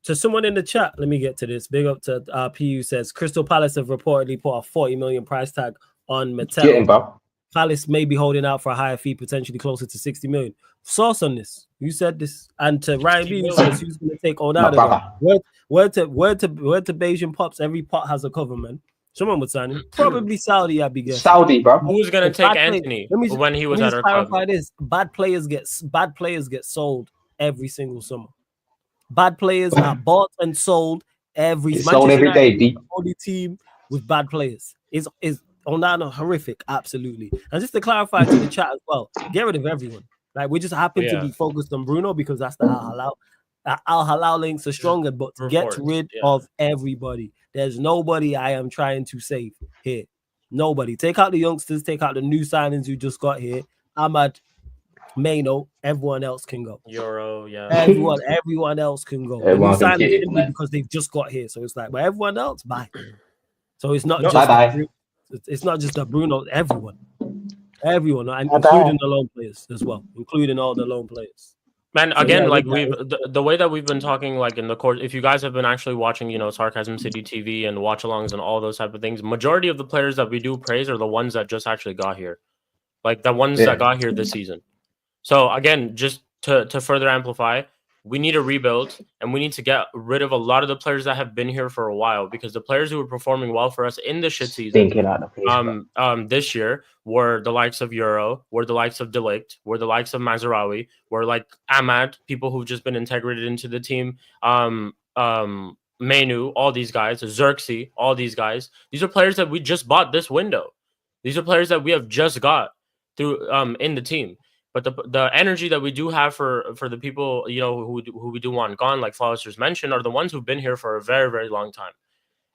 to someone in the chat, let me get to this. Big up to PU says Crystal Palace have reportedly put a 40 million price tag on Mattel. Get him, bro. Palace may be holding out for a higher fee, potentially closer to 60 million. Source on this. You said this. And to Ryan B, who says who's going to take all that? Word to Bayesian Pops. Every pot has a cover, man. Someone would sign him. Probably Saudi, I'd be guessing. Saudi, bro. Who's going to take Anthony when he was at our club? Clarify this. Bad players get sold every single summer. Bad players are bought and sold every day. The only team with bad players is Onana horrific, absolutely. And just to clarify to the chat as well, get rid of everyone. Like, we just happen to be focused on Bruno because that's the Al Hilal links are stronger, but get rid of everybody. There's nobody I am trying to save here. Nobody. Take out the youngsters, take out the new signings who just got here. Ahmad, Maino, everyone else can go. Euro, yeah. Everyone else can go. Everyone can get it, because they've just got here. So it's like, but everyone else, bye. So it's not it's not just the Bruno, everyone, and including the loan players as well, including all the loan players. Man, again, like the way that we've been talking, like in the course, if you guys have been actually watching, Sarcasm City TV and watch-alongs and all those type of things, majority of the players that we do praise are the ones that just actually got here, like the ones that got here this season. So again, just to further amplify, we need a rebuild, and we need to get rid of a lot of the players that have been here for a while, because the players who were performing well for us in the shit season this year were the likes of Euro, were the likes of De Ligt, were the likes of Mazraoui, were like Ahmad, people who've just been integrated into the team, Menu, all these guys, Xerxes, all these guys. These are players that we just bought this window. These are players that we have just got through in the team. But the energy that we do have for the people, who we do want gone, like Flawless mentioned, are the ones who've been here for a very, very long time.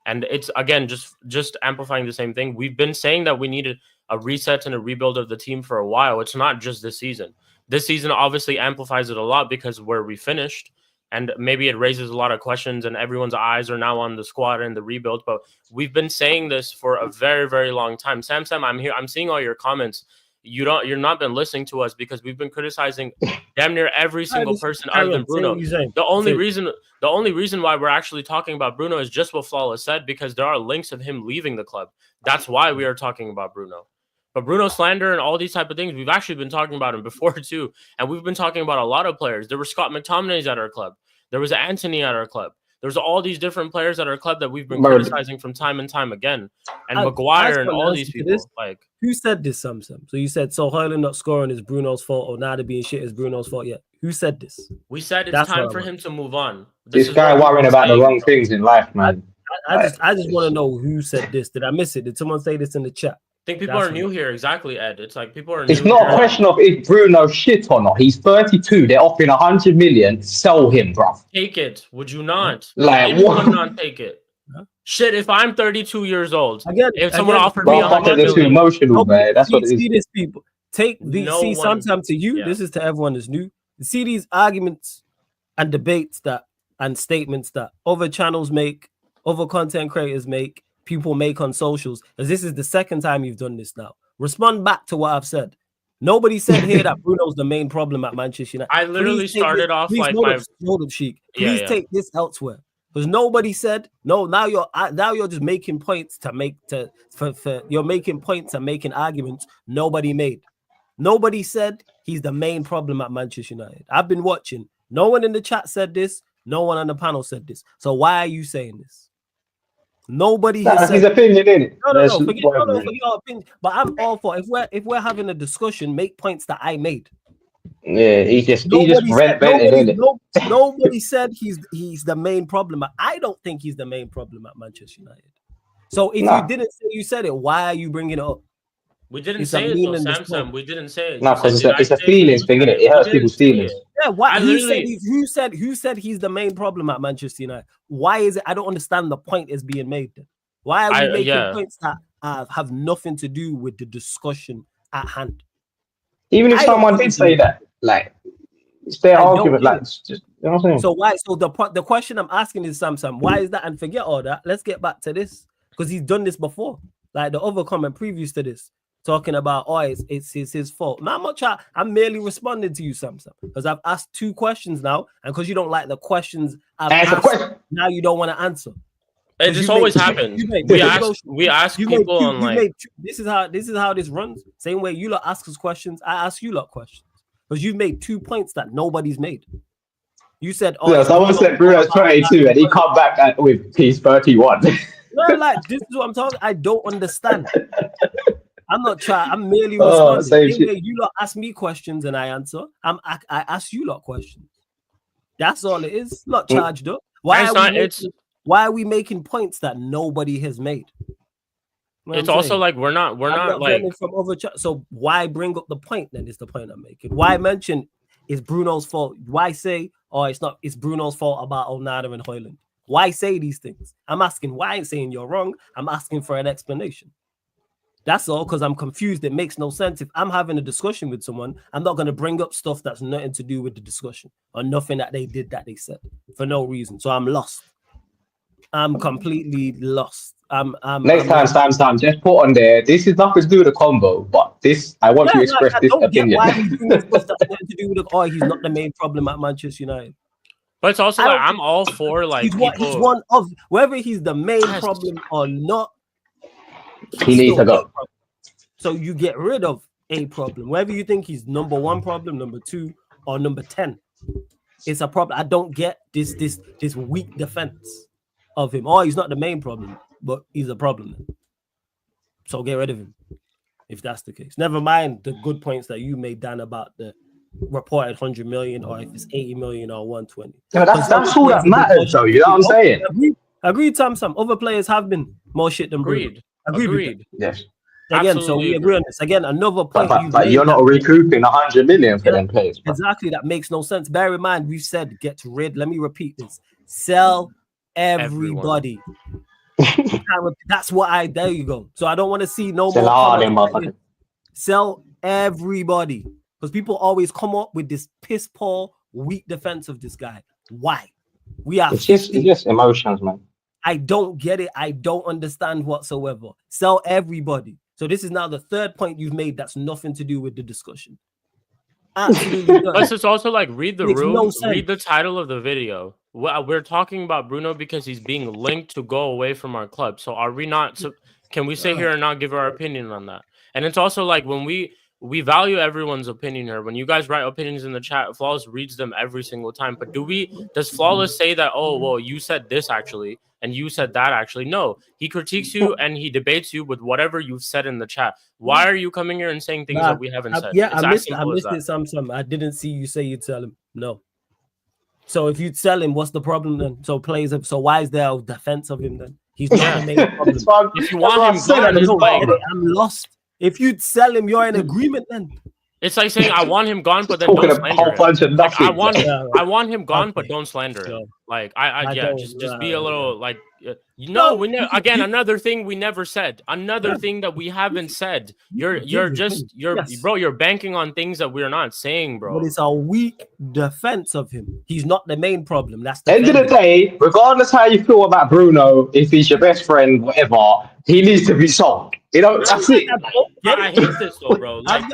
And it's, again, just amplifying the same thing. We've been saying that we needed a reset and a rebuild of the team for a while. It's not just this season. This season obviously amplifies it a lot because where we finished, and maybe it raises a lot of questions, and everyone's eyes are now on the squad and the rebuild. But we've been saying this for a very, very long time. Sam, I'm here. I'm seeing all your comments. You're not been listening to us because we've been criticizing damn near every single person other than Bruno. The only reason why we're actually talking about Bruno is just what Flawless said, because there are links of him leaving the club. That's why we are talking about Bruno. But Bruno slander and all these type of things, we've actually been talking about him before too. And we've been talking about a lot of players. There was Scott McTominay's at our club. There was Anthony at our club. There's all these different players at our club that we've been criticizing from time and time again. And Maguire and all these people. Like, who said this, Sam? So you said, so Højlund not scoring is Bruno's fault, or Nada being shit is Bruno's fault. Yeah. Who said this? We said it's time for him to move on. This guy worrying about the wrong things in life, man. I just want to know who said this. Did I miss it? Did someone say this in the chat? think people are new here. Exactly, Ed. It's like people are new. It's not a question of if Bruno shit or not. He's 32. They're offering 100 million. Sell him, bro. Take it. Would you not? Like, Would anyone what? not take it? Shit, if I'm 32 years old, Again, if someone offered me Well, 100 they're too million, emotional, man. That's what it is. See this, people. Sometimes to you, yeah. this is to everyone that's new. See these arguments and debates and statements that other channels make, other content creators make, people make on socials. As this is the second time you've done this now. Respond back to what I've said. Nobody said here that Bruno's the main problem at Manchester United. I literally started off like my hold up, Sheik. Please take this elsewhere. Because nobody said no. Now you're just making points you're making points and making arguments nobody made. Nobody said he's the main problem at Manchester United. I've been watching. No one in the chat said this. No one on the panel said this. So why are you saying this? Nobody has his opinion, innit? No, forget your opinion. But I'm all for if we're having a discussion, make points that I made. Yeah, he just vented. Nobody said he's the main problem. I don't think he's the main problem at Manchester United. So if you didn't say you said it, why are you bringing it up? We didn't say it, though, Samsung. We didn't say it. No, because it's a feelings thing, innit? It hurts people's feelings. Yeah, why? Who said he's the main problem at Manchester United? Why is it? I don't understand the point is being made. Then why are we making points that have nothing to do with the discussion at hand? Even if someone did say that, like, it's their argument, like, it's just, you know what I'm saying? So why? So the question I'm asking is, Samsung, why is that? And forget all that. Let's get back to this because he's done this before. Like the other comment previous to this, talking about it's his fault. Now I'm merely responding to you, Samsung, because I've asked 2 questions now, and because you don't like the questions I've asked, now you don't want to answer. It just always happens. We ask people on like this is how this runs. Same way you lot ask us questions, I ask you lot questions. Because you've made 2 points that nobody's made. You said, someone said Bruno's 22 and he come back with he's 31. No, like this is what I'm talking. I don't understand. I'm not trying. I'm merely responding. Same way you lot ask me questions and I answer. I ask you lot questions. That's all it is. Not charged up. Why are we making points that nobody has made? It's also like we're not like from other so why bring up the point then is the point I'm making. Why mention it's Bruno's fault? Why say it's Bruno's fault about Onana and Højlund? Why say these things? I'm asking why. I ain't saying you're wrong. I'm asking for an explanation. That's all, because I'm confused. It makes no sense. If I'm having a discussion with someone, I'm not going to bring up stuff that's nothing to do with the discussion or nothing that they did that they said for no reason. So I'm lost. I'm completely lost. Next time, Sam, just put on there. This is nothing to do with the combo, but I want to express this opinion. Why he's doing this stuff that's nothing to do with he's not the main problem at Manchester United. But it's also like I'm all for like he's one of whether he's the main problem or not. He needs to go. So you get rid of a problem, whether you think he's number 1 problem, number 2, or number 10. It's a problem. I don't get this weak defense of him. He's not the main problem, but he's a problem. So get rid of him if that's the case. Never mind the good points that you made, Dan, about the reported 100 million, or if it's 80 million or 120. Yeah, that's all that matters, though. You know what I'm saying? Agreed, Sam. Other players have been more shit than Bruno. Agreed. Yes. Again, absolutely. So we agree on this. Again, another point. But you're not recouping 100 million for them players. Bro. Exactly. That makes no sense. Bear in mind, we've said get rid. Let me repeat this. Sell everybody. That's what there you go. So I don't want to see no more. Sell everybody. Because people always come up with this piss poor, weak defense of this guy. Why? It's just emotions, man. I don't get it. I don't understand whatsoever. Sell everybody. So this is now the 3rd point you've made that's nothing to do with the discussion. Absolutely. But it's also like read the room, read the title of the video. We're talking about Bruno because he's being linked to go away from our club. So are we not? So can we sit here and not give our opinion on that? And it's also like when we value everyone's opinion here. When you guys write opinions in the chat, Flawless reads them every single time. But does Flawless say that, oh, well, you said this actually, and you said that actually? No, he critiques you and he debates you with whatever you've said in the chat. Why are you coming here and saying things that we haven't said? Yeah, I missed it. Some. I didn't see you say you'd sell him. No. So if you'd sell him, what's the problem then? So why is there a defense of him then? He's not the main problem. If you want him gone, I'm lost. If you sell him, you're in agreement then. It's like saying I want him gone, but then Talking don't a whole slander him. bunch of Like, nothing. I want him gone, but Okay. don't slander him. So, Like I yeah, don't, just be a little like No, we never again another thing we never said. Another thing that we haven't said. You're banking on things that we're not saying, bro. But it's a weak defense of him. He's not the main problem. That's the End of the day, regardless how you feel about Bruno, if he's your best friend, whatever, he needs to be sold. You know, that's it. I hate this though, bro. Like,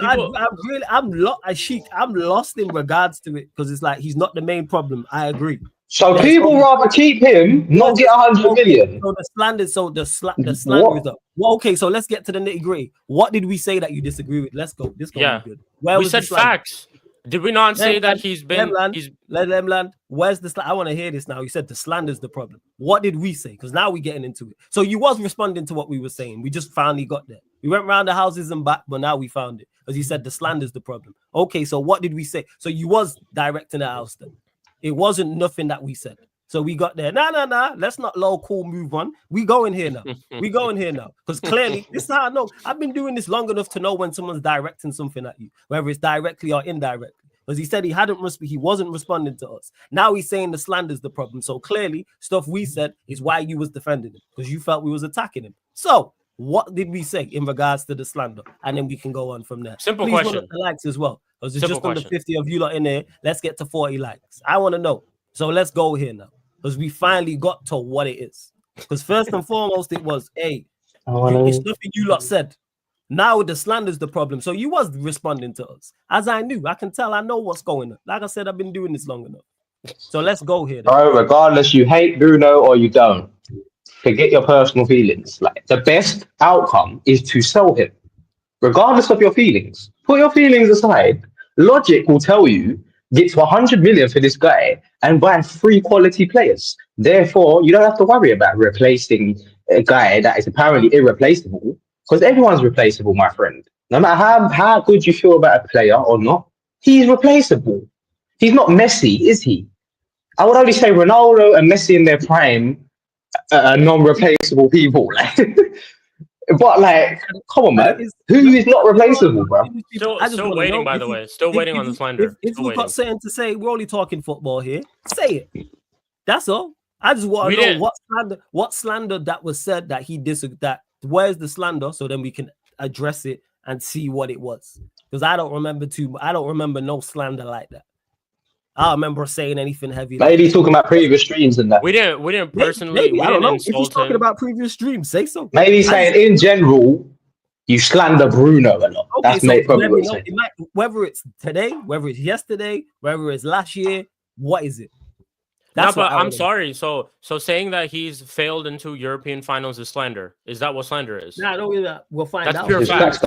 I'm lost in regards to it because it's like he's not the main problem. I agree. So people rather keep him, not get 100 million. So the slander is up. Well, okay, so let's get to the nitty gritty. What did we say that you disagree with? Let's go. This gonna be good. We said facts. Did we not say that let them land? Where's the I want to hear this now. You said the slander's the problem. What did we say? Because now we're getting into it. So you was responding to what we were saying. We just finally got there. We went around the houses and back, but now we found it. Because you said the slander's the problem. Okay, so what did we say? So you was directing the house then. It wasn't nothing that we said. So we got there. Nah. Let's not low cool move on. We go in here now. Because clearly, this is how I know. I've been doing this long enough to know when someone's directing something at you, whether it's directly or indirectly. Because he said he wasn't responding to us. Now he's saying the slander's the problem. So clearly, stuff we said is why you was defending him, because you felt we was attacking him. So what did we say in regards to the slander? And then we can go on from there. Simple Please question. run up the likes as well. Because it's Simple just under question. 50 of you lot in there. Let's get to 40 likes. I want to know. So let's go here now. Because we finally got to what it is. Because first and foremost, it was, it's nothing you lot said. Now the slander's the problem. So you was responding to us. As I knew, I can tell, I know what's going on. Like I said, I've been doing this long enough. So let's go here. Bro, regardless, you hate Bruno or you don't, forget your personal feelings. Like, the best outcome is to sell him, regardless of your feelings. Put your feelings aside. Logic will tell you, get to 100 million for this guy and buy 3 quality players. Therefore, you don't have to worry about replacing a guy that is apparently irreplaceable, because everyone's replaceable, my friend. No matter how good you feel about a player or not, he's replaceable. He's not Messi, is he? I would only say Ronaldo and Messi in their prime are non-replaceable people. But like, come on, man. Who is not replaceable, bro? Still waiting, by the way. Still waiting on the slander. If we've got something to say, we're only talking football here. Say it. That's all. I just want to know what slander that was said that he disagreed. That where's the slander, so then we can address it and see what it was. Because I don't remember no slander like that. I don't remember saying anything heavy. Maybe talking about previous streams and that. We didn't personally. Maybe, we I don't didn't know. insult if he's talking him. about previous streams, say so. Maybe saying in general, you slander Bruno a lot. Okay, That's so probably what know, whether it's today, whether it's yesterday, whether it's last year, what is it? That's but I'm sorry. So saying that he's failed in 2 European finals is slander. Is that what slander is? No, I don't know that. We'll find out. That's pure facts.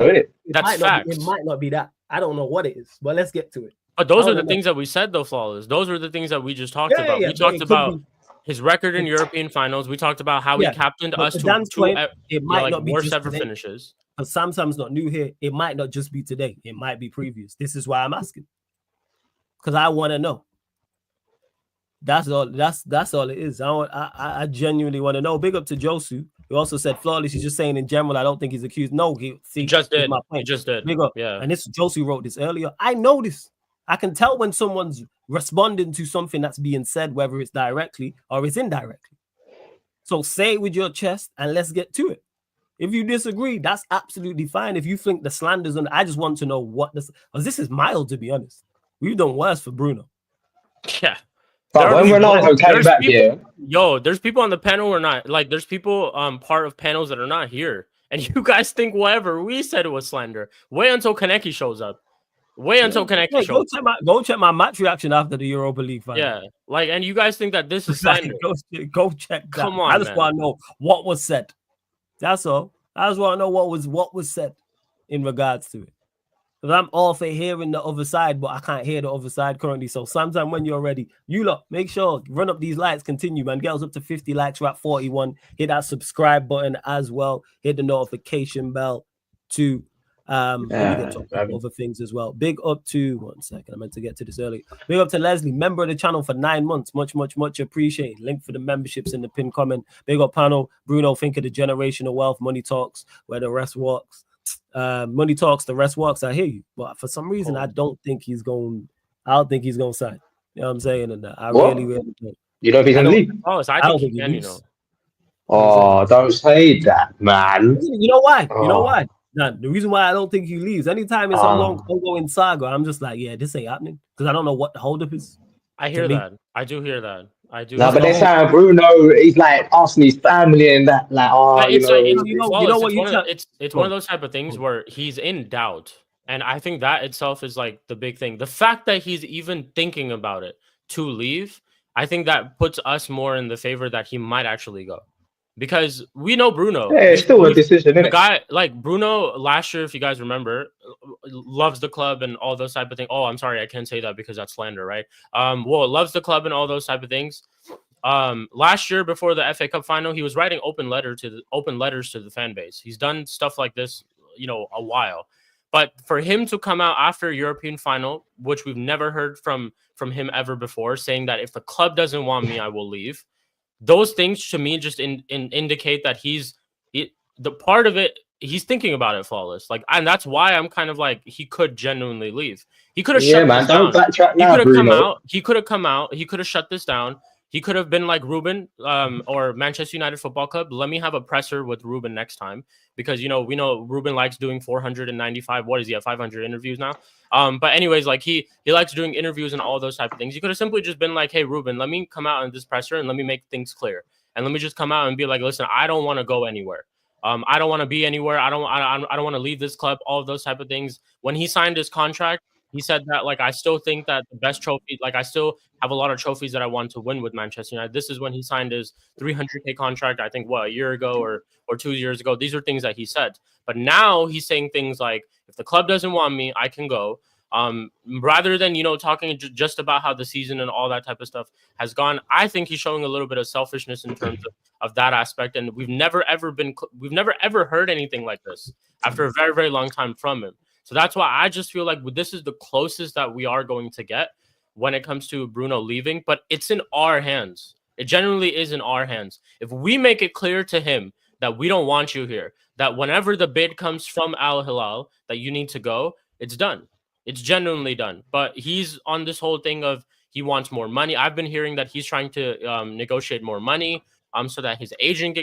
That's facts. It might not be that. I don't know what it is, but let's get to it. But those are the things that we said, though, Flawless. Those are the things that we just talked about. We talked about his record in European finals. We talked about how he captained us to 2 worst ever finishes. But Sam's not new here. It might not just be today. It might be previous. This is why I'm asking. Because I want to know. That's all. That's all it is. I genuinely want to know. Big up to Josu. He also said flawless. He's just saying in general. I don't think he's accused. No, he just did. He just did. Big up. Yeah. And this Josu wrote this earlier. I know this. I can tell when someone's responding to something that's being said, whether it's directly or it's indirectly. So say it with your chest and let's get to it. If you disagree, that's absolutely fine. If you think the slander's on, I just want to know what this. Because this is mild, to be honest. We've done worse for Bruno. Yeah. But when Ronaldo came back here, there's people on the panel who are not like. There's people part of panels that are not here, and you guys think whatever we said it was slander. Wait until Kaneki shows up. Go check my match reaction after the Europa League final. Yeah, like, and you guys think that this is slander. Go check that. Come on, I just want to know what was said. That's all. I just want to know what was said in regards to it. Because I'm all for hearing the other side, but I can't hear the other side currently. So sometime when you're ready, you lot, make sure, run up these likes, continue, man. Get us up to 50 likes, we're at 41. Hit that subscribe button as well. Hit the notification bell to other things as well. Big up to, one second, I meant to get to this early. Big up to Leslie, member of the channel for 9 months. Much appreciated. Link for the memberships in the pin comment. Big up panel. Bruno, think of the generational wealth, money talks, where the rest walks. money talks, the rest walks. I hear you, but for some reason, I don't think he's going. I don't think he's going to sign. You know what I'm saying? And I really don't. You don't think he's going to leave? Oh, so I think he can, you know. Oh, don't say that, man. You know why? You know why? Nah, the reason why I don't think he leaves. Anytime it's some long ongoing saga, I'm just like, yeah, this ain't happening because I don't know what the holdup is. I hear that. I do hear that. I do. No, but they're saying Bruno, he's like asking his family and that, like, it's one of those type of things where he's in doubt, and I think that itself is like the big thing. The fact that he's even thinking about it to leave, I think that puts us more in the favor that he might actually go. Because we know Bruno. Yeah, it's still a decision, isn't it? The guy, like Bruno, last year, if you guys remember, loves the club and all those type of things. Oh, I'm sorry, I can't say that because that's slander, right? Well, loves the club and all those type of things. Last year, before the FA Cup final, he was writing open letters to the fan base. He's done stuff like this, you know, a while. But for him to come out after European final, which we've never heard from him ever before, saying that if the club doesn't want me, I will leave. Those things to me just indicate that he's thinking about it, Flawless. Like, and that's why I'm kind of like, he could genuinely leave. He could have shut this down. He could have come out. He could have shut this down. He could have been like Ruben or Manchester United Football Club. Let me have a presser with Ruben next time because, you know, we know Ruben likes doing 495. What is he at 500 interviews now? But anyways, like he likes doing interviews and all those type of things. You could have simply just been like, hey, Ruben, let me come out in this presser and let me make things clear. And let me just come out and be like, listen, I don't want to go anywhere. I don't want to be anywhere. I don't want to leave this club. All of those type of things. When he signed his contract, he said that, like, I still think that the best trophy, like, I still have a lot of trophies that I want to win with Manchester United. This is when he signed his 300K contract, I think, a year ago or 2 years ago. These are things that he said. But now he's saying things like, if the club doesn't want me, I can go. Rather than, you know, talking just about how the season and all that type of stuff has gone, I think he's showing a little bit of selfishness in terms of that aspect. And we've never ever heard anything like this after a very, very long time from him. So that's why I just feel like this is the closest that we are going to get when it comes to Bruno leaving, but it's in our hands. It genuinely is in our hands. If we make it clear to him that we don't want you here, that whenever the bid comes from Al Hilal that you need to go, it's done. It's genuinely done. But he's on this whole thing of he wants more money. I've been hearing that he's trying to negotiate more money so that his agent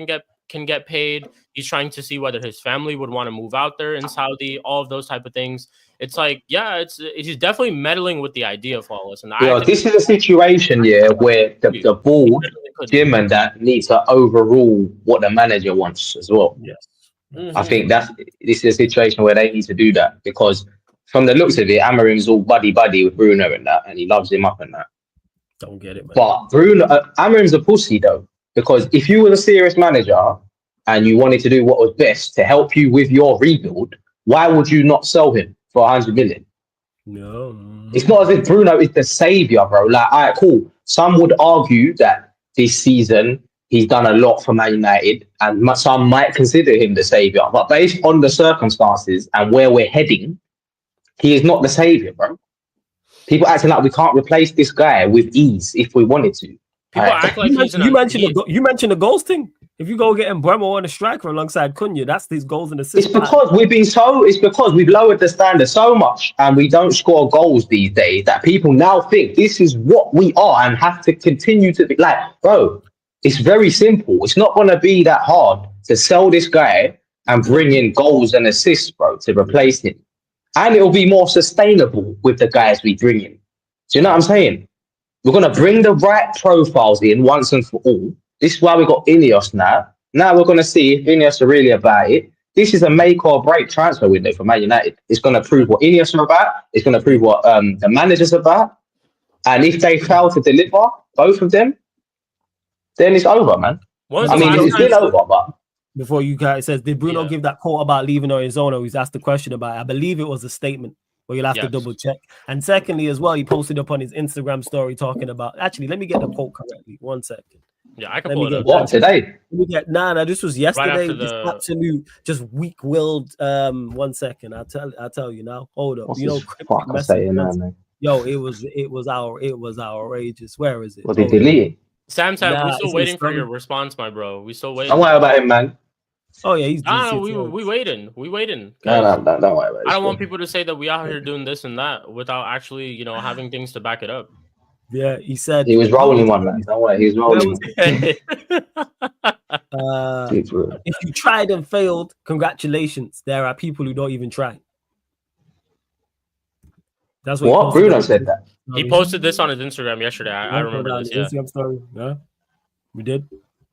can get paid. He's trying to see whether his family would want to move out there in Saudi, all of those type of things. It's like, yeah, he's definitely meddling with the idea of Flawless. And this is a situation, where the board, Jim, and that needs to overrule what the manager wants as well. Yes. I think this is a situation where they need to do that because from the looks of it, Amarim's all buddy with Bruno and that, and he loves him up and that. Don't get it, man. But Amarim's a pussy though, because if you were a serious manager and you wanted to do what was best to help you with your rebuild, why would you not sell him for 100 million? No. It's not as if Bruno is the savior, bro. Like, all right, cool. Some would argue that this season he's done a lot for Man United, and some might consider him the savior. But based on the circumstances and where we're heading, he is not the savior, bro. People acting like we can't replace this guy with ease if we wanted to. People act like you mentioned the goals thing. If you go get Mbeumo on a striker alongside Cunha, that's these goals and assists. It's because we've lowered the standard so much and we don't score goals these days that people now think this is what we are and have to continue to be. Like, bro, it's very simple. It's not going to be that hard to sell this guy and bring in goals and assists, bro, to replace him. And it'll be more sustainable with the guys we bring in. Do you know what I'm saying? We're going to bring the right profiles in once and for all. This is why we got Ineos now. Now we're going to see if Ineos are really about it. This is a make or break transfer window for Man United. It's going to prove what Ineos are about. It's going to prove what the manager's about. And if they fail to deliver, both of them, then it's over, man. It's still over, but... Before you guys says, did Bruno give that quote about leaving on his own, or he's asked the question about it? I believe it was a statement, but you'll have to double check. And secondly, as well, he posted up on his Instagram story talking about, actually, let me get the quote correctly. 1 second. Yeah, I can pull it up. What, today? This was yesterday. Right this absolute, just weak-willed. 1 second. I'll tell you now. Hold up. What's you know, fuck I'm saying now, man? Yo, it was outrageous. Where is it? Was it deleted? Sam, we're still waiting for your response, my bro. We still waiting. Don't worry about him, man. Oh yeah, he's No, decent. we waiting. We waiting. No, don't worry about it. I don't want people to say that we out here doing this and that without actually, you know, having things to back it up. Yeah, he said he was rolling one, man. Don't worry, he was rolling. If you tried and failed, congratulations. There are people who don't even try. That's what Bruno said that. He posted this on his Instagram yesterday. I remember this. Yeah. Instagram story. Yeah, we did.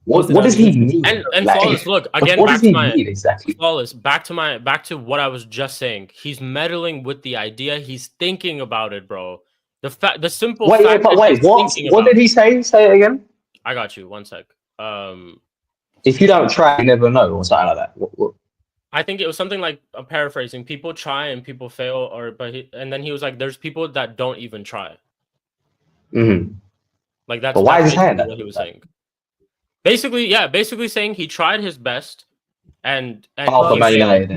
What does he mean? And like, Flawless, look again. What back does to he my mean exactly? Flawless. Back to what I was just saying. He's meddling with the idea. He's thinking about it, bro. The simple fact. What did he say? Say it again. I got you. 1 sec. If you don't try, you never know, or something like that. What? I think it was something like paraphrasing. People try and people fail, and then he was like, "There's people that don't even try." Mm-hmm. Like that's. But why is he saying that? What he was saying. Basically saying he tried his best, and he tried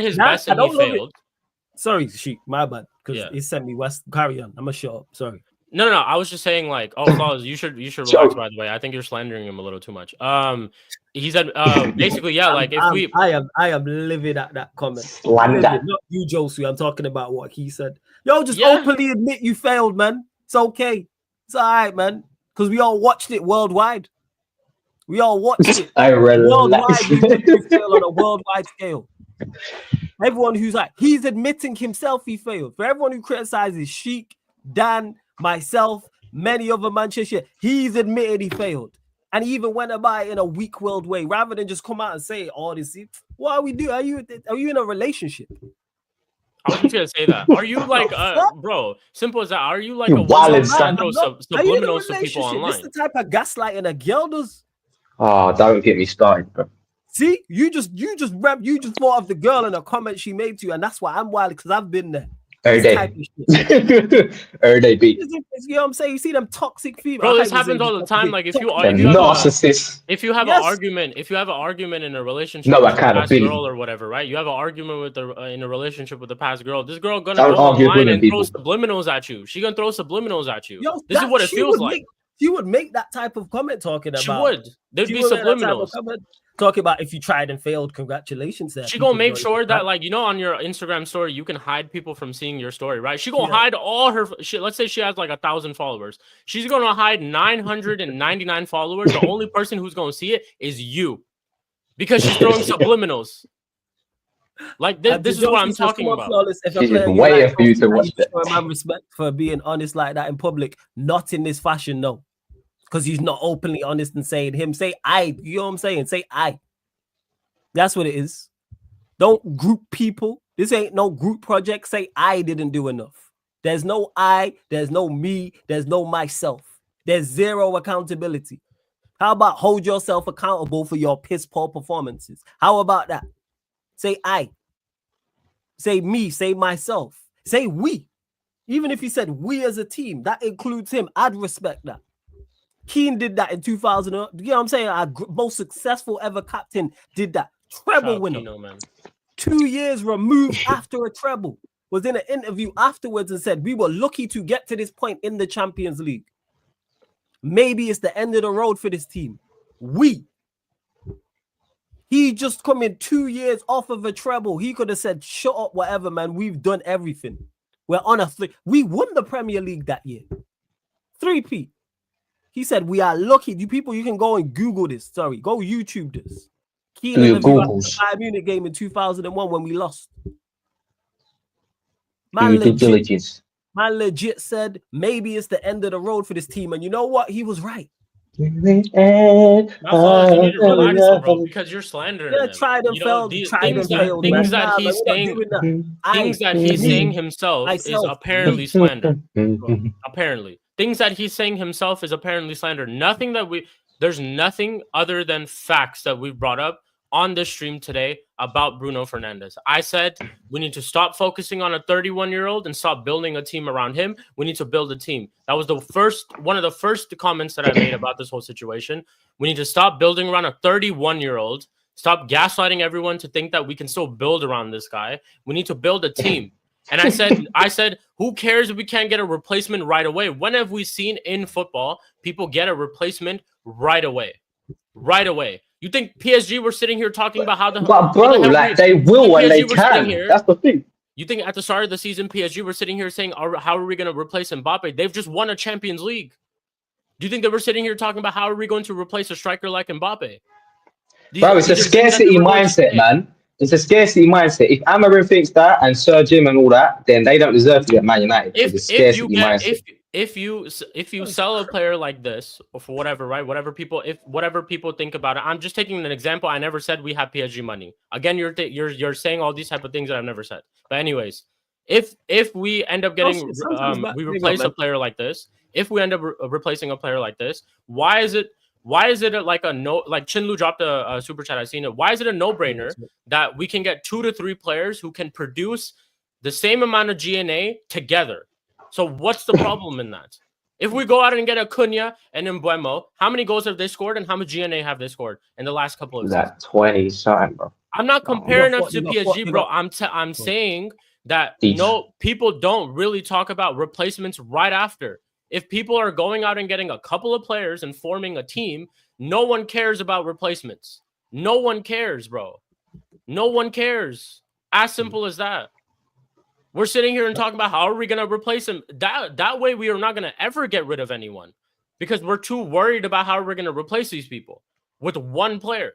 his best and he failed. Sorry, Sheik, my bad, because he sent me West. Carry on. I'm gonna shut up. Sorry. No. I was just saying, like, Flawless, you should relax. By the way, I think you're slandering him a little too much. He said, basically, yeah, like I am livid at that comment. Not you, Josie. I'm talking about what he said. Yo, just openly admit you failed, man. It's okay. It's all right, man. Because we all watched it worldwide. We all watched it. Worldwide, we did you fail on a worldwide scale. Everyone who's like, he's admitting himself he failed. For everyone who criticizes Sheik, Dan, myself, many other Manchester, he's admitted he failed. And he even went about it in a weak world way, rather than just come out and say all this. What are we doing? Are you in a relationship? I wasn't gonna say that. Are you like, bro? Simple as that. Are you like a woman that throws subliminals to people online? This is the type of gaslighting a girl does. Oh, don't get me started, bro. See, you just thought of the girl and a comment she made to you, and that's why I'm wild, because I've been there. Every day. Every day beat. You know what I'm saying? You see them toxic females. Bro, this happens all the time. Like if you have an argument, if you have an argument in a relationship with a past girl or whatever, right? You have an argument in a relationship with a past girl. This girl gonna go online and throw subliminals at you. She gonna throw subliminals at you. Yo, this is what it feels like. She would make that type of comment talking about. She would. There'd be subliminals. Talking about if you tried and failed, congratulations. She gonna make sure that, like, you know, on your Instagram story, you can hide people from seeing your story, right? She gonna hide all her shit. Let's say she has like 1,000 followers. She's gonna hide 999 followers. The only person who's gonna see it is you, because she's throwing subliminals. Like this is what I'm talking about. She's just waiting for you to watch that. My respect for being honest like that in public, not in this fashion, no. Because he's not openly honest and saying him. Say I. You know what I'm saying? Say I. That's what it is. Don't group people. This ain't no group project. Say I didn't do enough. There's no I. There's no me. There's no myself. There's zero accountability. How about hold yourself accountable for your piss poor performances? How about that? Say I. Say me. Say myself. Say we. Even if he said we as a team, that includes him. I'd respect that. Keane did that in 2000. You know what I'm saying? Our most successful ever captain did that. Treble winner. Kino, man. 2 years removed after a treble. Was in an interview afterwards and said, we were lucky to get to this point in the Champions League. Maybe it's the end of the road for this team. He just come in 2 years off of a treble. He could have said, shut up, whatever, man. We've done everything. We're on a we won the Premier League that year. 3-peat. He said, we are lucky. You people, you can go and Google this. Sorry, go YouTube this. Keane interview after the Bayern Munich game in 2001 when we lost. Man legit said, maybe it's the end of the road for this team. And you know what? He was right. You need to relax, bro, because you're slandering him. Tried and failed. Things that he's saying himself is apparently slander. Apparently. Things that he's saying himself is apparently slander. There's nothing other than facts that we've brought up on this stream today about Bruno Fernandes. I said we need to stop focusing on a 31-year-old and stop building a team around him. We need to build a team. That was one of the first comments that I made about this whole situation. We need to stop building around a 31-year-old. Stop gaslighting everyone to think that we can still build around this guy. We need to build a team. And I said, who cares if we can't get a replacement right away? When have we seen in football people get a replacement right away? Right away. You think PSG were sitting here talking about how the But bro, how the hell like they will and they can. That's the thing. You think at the start of the season, PSG were sitting here saying, how are we going to replace Mbappe? They've just won a Champions League. Do you think they were sitting here talking about how are we going to replace a striker like Mbappe? Bro, it's a scarcity mindset, man. It's a scarcity mindset. If Amorim thinks that and Sir Jim and all that, then they don't deserve to get Man United. If you sell a player like this or for whatever, right? Whatever people think about it. I'm just taking an example. I never said we have PSG money. Again, you're saying all these type of things that I've never said. But anyways, if we end up getting we replace a player like this, if we end up replacing a player like this, why is it like a no? Like Chinlu dropped a super chat. I've seen it. Why is it a no-brainer that we can get 2 to 3 players who can produce the same amount of GNA together? So what's the problem in that? If we go out and get a Cunha and Mbeumo, how many goals have they scored and how much GNA have they scored in the last couple of seasons? 20 something, bro. I'm not comparing us to PSG, bro. I'm saying that people don't really talk about replacements right after. If people are going out and getting a couple of players and forming a team, no one cares about replacements. No one cares, bro. No one cares. As simple as that. We're sitting here and talking about how are we going to replace him. That way we are not going to ever get rid of anyone because we're too worried about how we're going to replace these people with one player.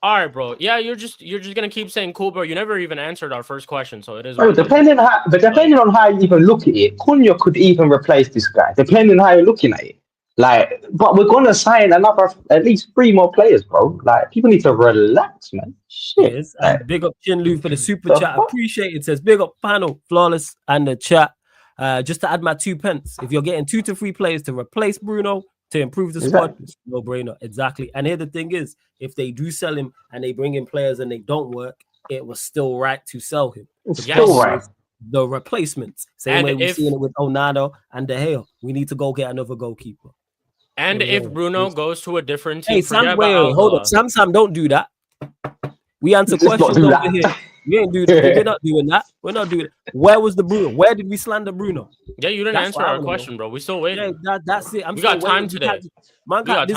All right, bro. Yeah, you're just gonna keep saying cool, bro. You never even answered our first question, so it is. Bro, depending on how you even look at it, Cunha could even replace this guy. Depending on how you're looking at it, like, but we're gonna sign at least 3 more players, bro. Like, people need to relax, man. Shit. Yes, big up Chinlu for the super chat. Appreciate it. Says big up panel, flawless, and the chat. Just to add my 2 pence, if you're getting 2 to 3 players to replace Bruno, to improve the squad, it's no brainer. Exactly. And here the thing is, if they do sell him and they bring in players and they don't work, it was still right to sell him. It's still right. The replacements. Same way we've seen it with Onana and De Gea. We need to go get another goalkeeper. And if Bruno goes to a different team, hey, Sam, wait, hold up. Sam, don't do that. We answer questions over here. We ain't doing that. We're not doing that. We're not doing it. Where was the Bruno? Where did we slander Bruno? Yeah, you didn't answer our question, bro. We still waiting. Yeah, that's it. We got time today. Man can't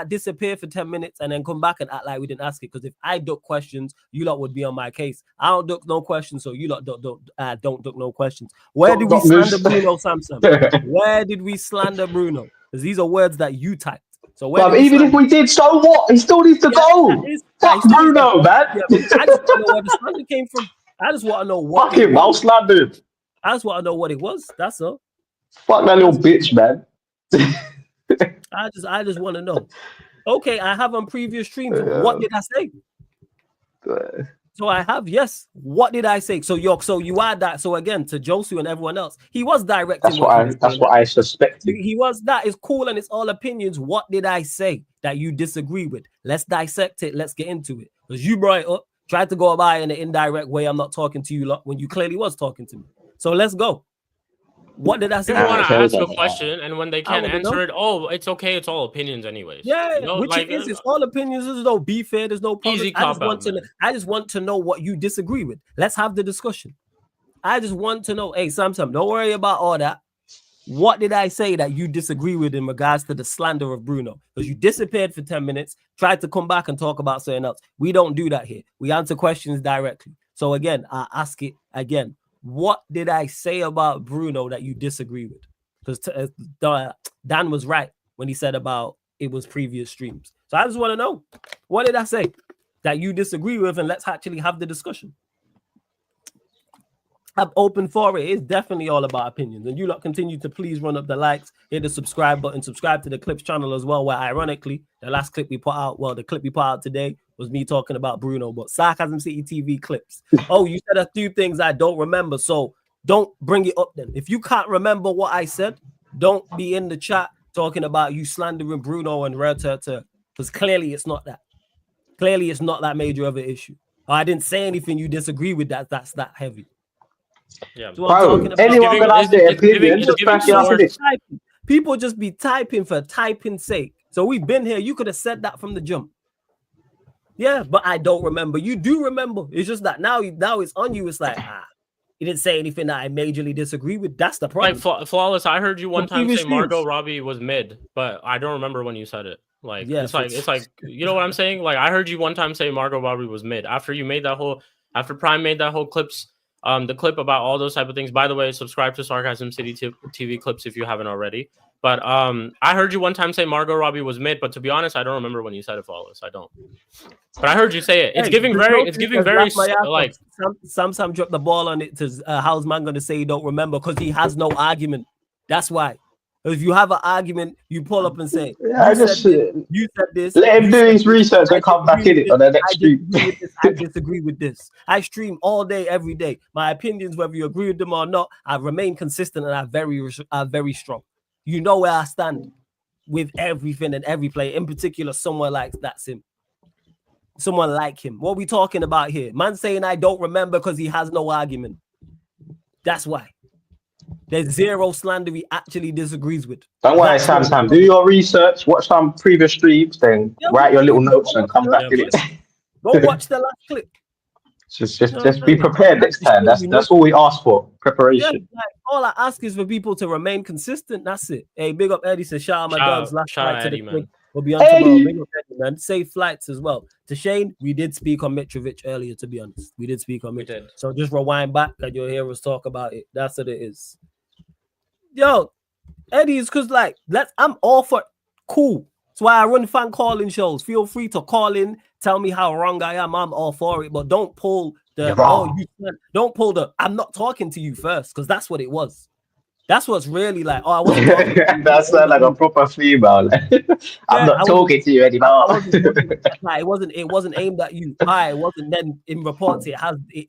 disappear for 10 minutes and then come back and act like we didn't ask it. Because if I duck questions, you lot would be on my case. I don't duck no questions, so you lot don't duck no questions. Where did we slander Bruno, Samson? Where did we slander Bruno? Because these are words that you typed. So even if we did, so what? He still needs to go. Fuck Bruno, man. Yeah, I just want to know where the slander came from. I just want to know what. Fuck him, I'll slander him. I just want to know what it was. That's all. Fuck that little bitch, man. I just want to know. Okay, I have on previous streams. What did I say? So I have, yes. What did I say? So you add that. So again, to Josu and everyone else, he was directing. That's what I suspected. He was. That is cool and it's all opinions. What did I say that you disagree with? Let's dissect it. Let's get into it. Because you brought it up, tried to go by in an indirect way. I'm not talking to you lot when you clearly was talking to me. So let's go. What did I say? People want to ask a question, and when they can't answer it, it's okay. It's all opinions, anyways. Yeah, it's all opinions. There's no beef here. There's no problem. Easy I just want to know what you disagree with. Let's have the discussion. I just want to know. Hey, Sam, don't worry about all that. What did I say that you disagree with in regards to the slander of Bruno? Because you disappeared for 10 minutes, tried to come back and talk about something else. We don't do that here. We answer questions directly. So again, I ask it again. What did I say about Bruno that you disagree with? Because Dan was right when he said about it was previous streams. So I just want to know, what did I say that you disagree with? And let's actually have the discussion. I'm open for it. It's definitely all about opinions. And you lot continue to please run up the likes, hit the subscribe button, subscribe to the Clips channel as well, where ironically, the last clip we put out, the clip we put out today was me talking about Bruno, but Sarcasm City TV clips. Oh, you said a few things I don't remember, so don't bring it up then. If you can't remember what I said, don't be in the chat talking about you slandering Bruno and Rertata, because clearly it's not that. Clearly it's not that major of an issue. I didn't say anything you disagree with that's that heavy. Yeah, so bro, anyone can have their opinion. People just be typing for typing's sake. So we've been here. You could have said that from the jump. Yeah, but I don't remember. You do remember. It's just that now it's on you. It's like, He didn't say anything that I majorly disagree with. That's the problem. Like Flawless, I heard you one time previous say Margot streams. Robbie was mid, but I don't remember when you said it. Like Yeah, it's like you know what I'm saying? Like I heard you one time say Margot Robbie was mid after you made that whole Prime made that whole clips the clip about all those type of things. By the way, subscribe to Sarcasm City TV clips if you haven't already. But I heard you one time say Margot Robbie was mid, but to be honest, I don't remember when you said it, Flawless. I don't. But I heard you say it. It's giving very like Sam dropped the ball on it to how's man gonna say he don't remember because he has no argument. That's why. If you have an argument, you pull up and say, Yeah, you said this. Let him do his research and come back in it on the next stream. I disagree with this. I stream all day, every day. My opinions, whether you agree with them or not, I remain consistent and are very strong. You know where I stand with everything and every player. In particular, someone like that's him. Someone like him. What are we talking about here? Man saying I don't remember because he has no argument. That's why. There's zero slander he actually disagrees with. Don't worry, Sam. Do your research, watch some previous streams, then write your little notes and come back in it. Go watch the last clip. Just be prepared next time. That's all we ask for. Preparation. Yeah, like, all I ask is for people to remain consistent. That's it. Hey, big up Eddie. Says shout out my dogs. Last flight to the man. We'll be on tomorrow. Big up Eddie, man. Safe flights as well. To Shane, we did speak on Mitrovic earlier, to be honest. We did speak on Mitrovic. So just rewind back and you'll hear us talk about it. That's what it is. Yo, Eddie, is because like I'm all for cool. That's why I run fan calling shows. Feel free to call in, tell me how wrong I am. I'm all for it, but don't pull don't pull the I'm not talking to you first, because that's what it was. That's what's really like. Oh, I wasn't talking to you. That's like a proper female. I'm not talking to you anymore. It wasn't aimed at you. It wasn't. Then in reports, it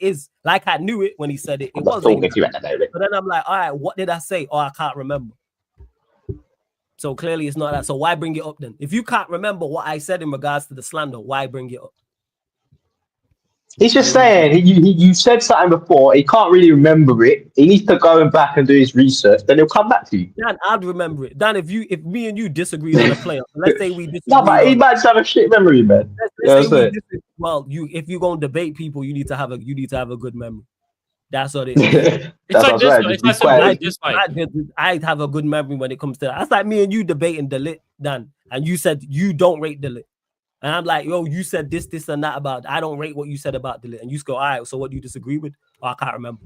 is like I knew it when he said it. It was talking to you at the moment. But then I'm like, all right, what did I say? Oh, I can't remember. So clearly it's not that. So why bring it up then? If you can't remember what I said in regards to the slander, why bring it up? He's just saying you said something before. He can't really remember it. He needs to go back and do his research. Then he'll come back to you. Dan, I'd remember it. Dan, if me and you disagree on a player, let's say we disagree. No, but he might have a shit memory, man. Let's say if you're gonna debate people, you need to have a good memory. That's what it is. I have a good memory when it comes to that. That's like me and you debating Delit, Dan, and you said you don't rate Delit. And I'm like, yo, you said this, and that about. I don't rate what you said about Delit. And you just go, all right, so what do you disagree with? Oh, I can't remember.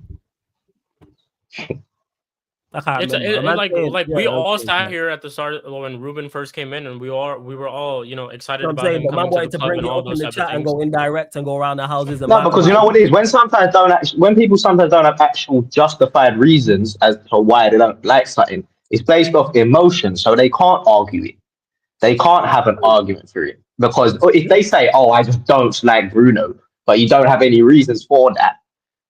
We all sat here at the start when Ruben first came in, and we were all excited about him coming to the club and all those type of things. And go indirect and go around the houses. No, because you know what it is when people sometimes don't have actual justified reasons as to why they don't like something. It's based off emotion, so they can't argue it. They can't have an argument for it. Because if they say, "Oh, I just don't like Bruno," but you don't have any reasons for that,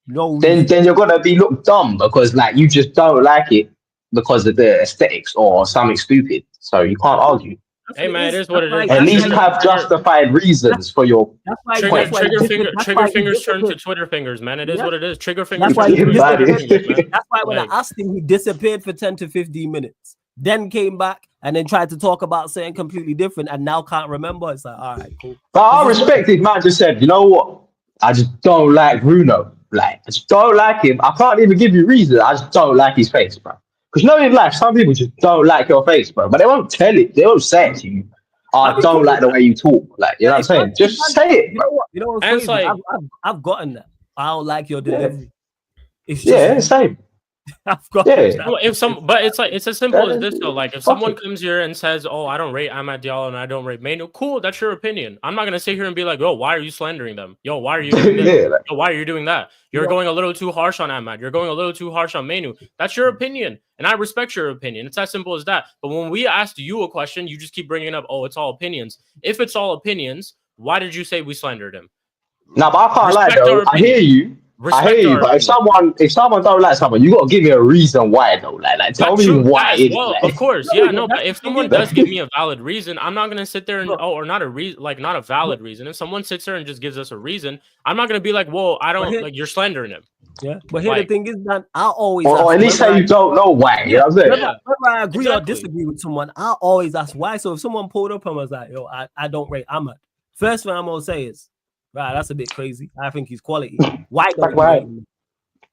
then you're gonna be looked dumb because like you just don't like it because of the aesthetics or something stupid. So you can't argue. Hey man, it is what it is. At least have justified reasons for your trigger fingers turn to Twitter fingers, man. It is what it is. Trigger fingers. That's why when I asked him, he disappeared for 10 to 15 minutes. Then came back and then tried to talk about something completely different and now can't remember. It's like, all right, cool. But I respect it, man. Just said, you know what? I just don't like Bruno. Like, I just don't like him. I can't even give you reasons. I just don't like his face, bro. Because in life, some people just don't like your face, bro. But they won't tell it. They won't say it to you. I don't like the way you talk. Like, you know what I'm saying? Just say it, bro. You know what's crazy? Like, I've gotten that. I don't like your delivery. It's just, same. I've got but it's as simple as this though. Like if someone comes here and says, "Oh, I don't rate Amad Diallo and I don't rate Manu," cool, that's your opinion. I'm not gonna sit here and be like, "Yo, why are you slandering them? Yo, why are you doing this? Yo, why are you doing that? You're going a little too harsh on Amad. You're going a little too harsh on Manu." That's your opinion, and I respect your opinion. It's as simple as that. But when we asked you a question, you just keep bringing up, "Oh, it's all opinions." If it's all opinions, why did you say we slandered him? No, but I can't lie though. I hear you. I hear you, but if someone don't like someone, you gotta give me a reason why though. Like tell me why. Well, of course, yeah, no. But if someone does give me a valid reason, I'm not gonna sit there and or not a reason, like not a valid reason. If someone sits there and just gives us a reason, I'm not gonna be like, "Whoa, I don't like you're slandering him." Yeah, but here the thing is that I always or at least say you don't know why. You know what I'm saying? Whether I agree or disagree with someone, I always ask why. So if someone pulled up and was like, "Yo, I don't rate Ahmad," first thing I'm gonna say is, "Right, that's a bit crazy. I think he's quality. Why don't you rate him?"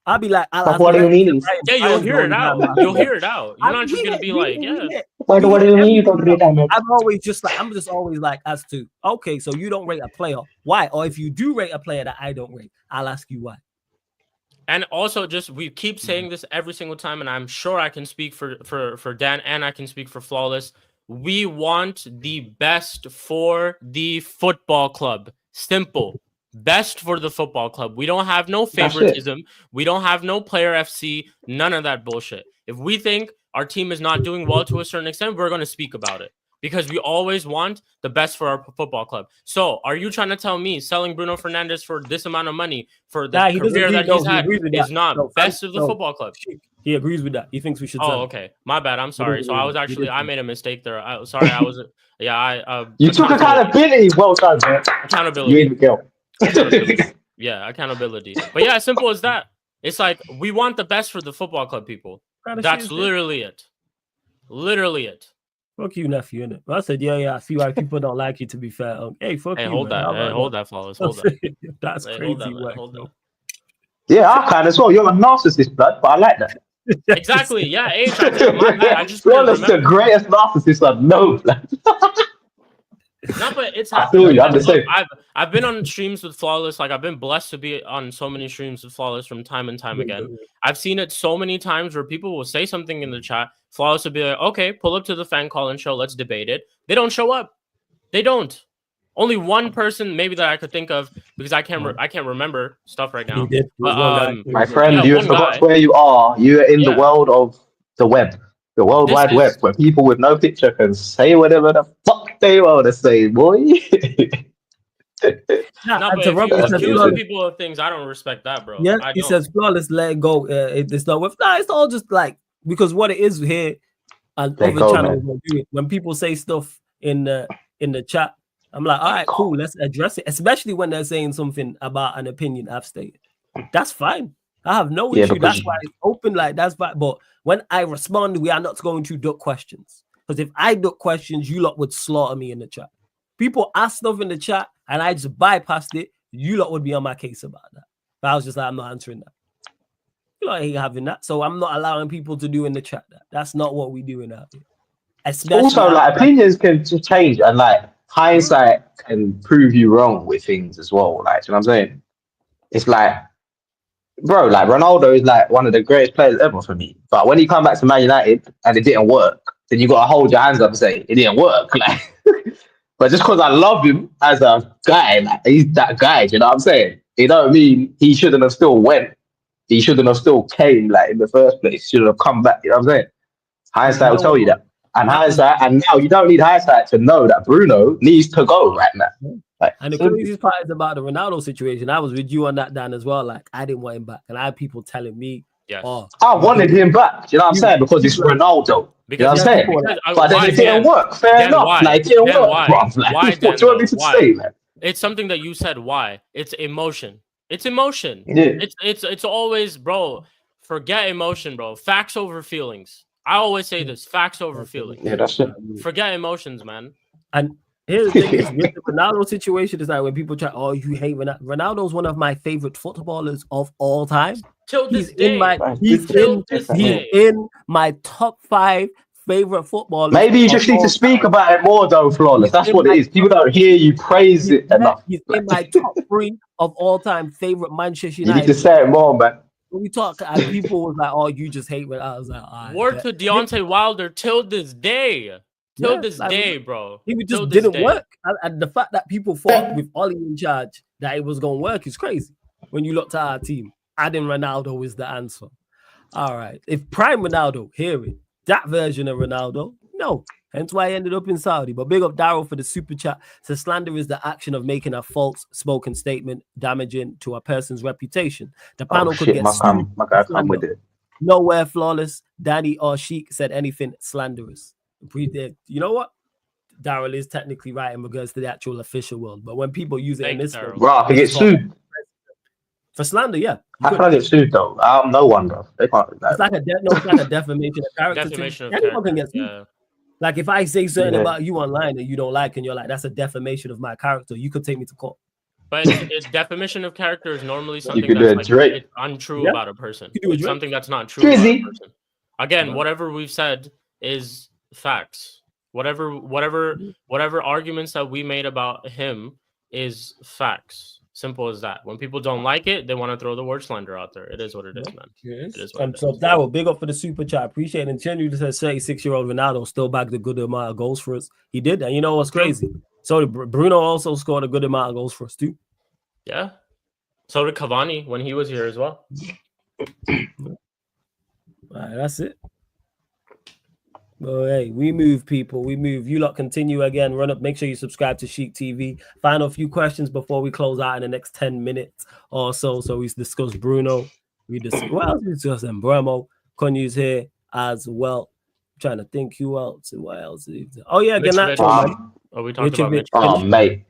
I'll be like, I'll But ask what do you Brian, mean? Yeah, you'll Brian's hear the it only guy I'm out. asking You'll that. hear it out. You're not just gonna be like, yeah. What do you mean you don't rate Ahmed? I'm always just like, I'm just always like, as to, okay, so you don't rate a player. Why? Or if you do rate a player that I don't rate, I'll ask you why. And also, just we keep saying this every single time, and I'm sure I can speak for Dan, and I can speak for Flawless. We want the best for the football club. Simple. Best for the football club. We don't have no favoritism. We don't have no player FC. None of that bullshit. If we think our team is not doing well to a certain extent, we're going to speak about it. Because we always want the best for our football club. So, are you trying to tell me selling Bruno Fernandes for this amount of money for the career that he's had is not best of the football club? He agrees with that. He thinks we should sell. Oh, okay. My bad. I'm sorry. So I was actually I made a mistake there. I was You took accountability. Well done, man. Accountability. You ain't the girl. Yeah, accountability. But yeah, as simple as that. It's like we want the best for the football club, people. That's literally it. Literally it. Fuck you, nephew, innit? I said, yeah, I see why people don't like you, to be fair. Hey, fuck you, hold man. that. Hey, hold that, Flawless. Hold that. That's crazy work, bro. Yeah, I can as well. You're a narcissist, blood, but I like that. Exactly. Yeah, H. I just Flawless, the greatest narcissist I know, blood. No, but it's I feel you. I'm the same. I've been on streams with Flawless. Like, I've been blessed to be on so many streams with Flawless from time and time again. I've seen it so many times where people will say something in the chat. Flawless will be like, okay, pull up to the fan call and show. Let's debate it. They don't show up. They don't. Only one person maybe that I could think of, because I can't remember stuff right now. But, my friend, you forgot where you are. You are in the world of the web. The World Wide Web, where people with no picture can say whatever the fuck they want to say, boy. No, but if accusing people of things, I don't respect that, bro. Yeah, he says, Flawless, let it go. It's not with. Nah, it's all just like, because what it is here, and other channels will do it. When people say stuff in the chat, I'm like, all right, cool, let's address it. Especially when they're saying something about an opinion I've stated. That's fine. I have no issue. That's why it's open. Like, that's fine. But when I respond, we are not going to duck questions. Because if I duck questions, you lot would slaughter me in the chat. People ask stuff in the chat and I just bypassed it. You lot would be on my case about that. But I was just like, I'm not answering that. You lot ain't having that. So I'm not allowing people to do in the chat that. That's not what we doing out here. Especially also, like, opinions can change, and like hindsight can prove you wrong with things as well. Like, you know what I'm saying? It's like, bro, like Ronaldo is like one of the greatest players ever for me. But when he come back to Man United and it didn't work, then you got to hold your hands up and say it didn't work. Like, but just because I love him as a guy, like, he's that guy. Do you know what I'm saying? It don't mean he shouldn't have still went. He shouldn't have still came, like, in the first place. Should have come back. You know what I'm saying? Hindsight will tell you that. And hindsight, and now you don't need hindsight to know that Bruno needs to go right now. Like, and the craziest part is about the Ronaldo situation. I was with you on that, Dan, as well. Like, I didn't want him back, and I had people telling me, I wanted him back. Do you know what I'm saying? Because it's Ronaldo. You know what I'm saying? But then it didn't work. Fair enough. Like, it didn't work, bro. Like, what do you want me to say, man? It's something that you said. Why? It's emotion. It's emotion. Yeah. It's always, bro. Forget emotion, bro. Facts over feelings. I always say this: facts over feelings. Yeah, that's it. Forget emotions, man. And here's the thing: is with the Ronaldo situation, is that when people try, oh, you hate Ronaldo. Ronaldo's one of my favorite footballers of all time. Till this day, he's in my top 5 favorite footballers. Maybe you just need to speak about it more, though, Flawless. That's what it is. People don't hear you praise it enough. He's in my top 3 of all time favorite Manchester United. You need to say it more, man. When we talk, and people was like, "Oh, you just hate me." I was like, "All right." Word to Deontay Wilder till this day, day, bro. He just didn't work, and the fact that people thought with Ollie in charge that it was gonna work is crazy. When you looked at our team, adding Ronaldo is the answer. All right, if prime Ronaldo, hear it. That version of Ronaldo, no. Hence why I ended up in Saudi. But big up Daryl for the super chat. So slander is the action of making a false spoken statement damaging to a person's reputation. The panel could get my guy come with it. Nowhere Flawless, Danny or Sheik said anything slanderous. You know what? Daryl is technically right in regards to the actual official world. But when people use it in this way, bro, I can get sued. For slander, yeah. How can I get sued though? I'm no one, bro. They can't. It's like a defamation of character. Defamation of anyone can get sued. Yeah. Like if I say something about you online that you don't like, and you're like, that's a defamation of my character, you could take me to court. But definition of character is normally something could do that's a like Drake. it's untrue Yeah. about a person. You could do a It's Drake. something that's not true about a Drizzy. person. Again, Yeah. whatever we've said is facts. Whatever arguments that we made about him is facts. Simple as that. When people don't like it, they want to throw the word slander out there. It is what it is, man. Yes. It is what it So is. Daryl, big up for the super chat. Appreciate it. And Chenry says 36-year-old Ronaldo still bagged a good amount of goals for us. He did, and you know what's crazy? So Bruno also scored a good amount of goals for us too. Yeah. So did Cavani when he was here as well. All right, that's it. Well, hey, we move, people. We move. You lot continue again. Run up. Make sure you subscribe to Chic TV. Final few questions before we close out in the next 10 minutes or so. So we discuss Bruno. We discuss Mbeumo. Konyu's here as well. I'm trying to think who else. What else? Oh yeah, Mitrovic. Garnacho. Man. Oh, we talked about Mitrovic. Mitrovic. Oh, mate.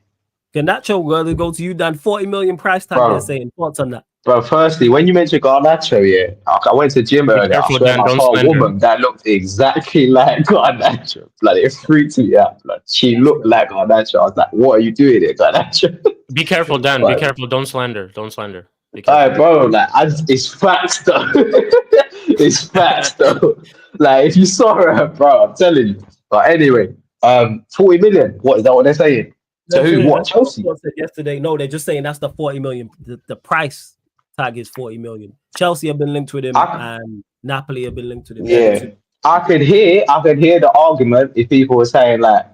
Garnacho, well, go to you, Dan. 40 million price tag. Bro. They're saying. Thoughts on that? But firstly, when you mentioned Garnacho, yeah, I went to gym earlier. careful, I swear Dan, I don't saw a slander. woman that looked exactly like Garnacho. Like, it freaked me out. Like, she looked like Garnacho. I was like, what are you doing here, Garnacho? Be careful, Dan. Right. Be careful. Don't slander. Don't slander. Be All careful. right, bro. Like, it's facts though. It's facts though. Like, if you saw her, bro, I'm telling you. But anyway, 40 million. What is that? What they're saying? To who? What? Chelsea? Said yesterday. No, they're just saying that's the 40 million. The price tag is 40 million. Chelsea have been linked with him, and Napoli have been linked with him. Yeah, I could hear the argument if people were saying like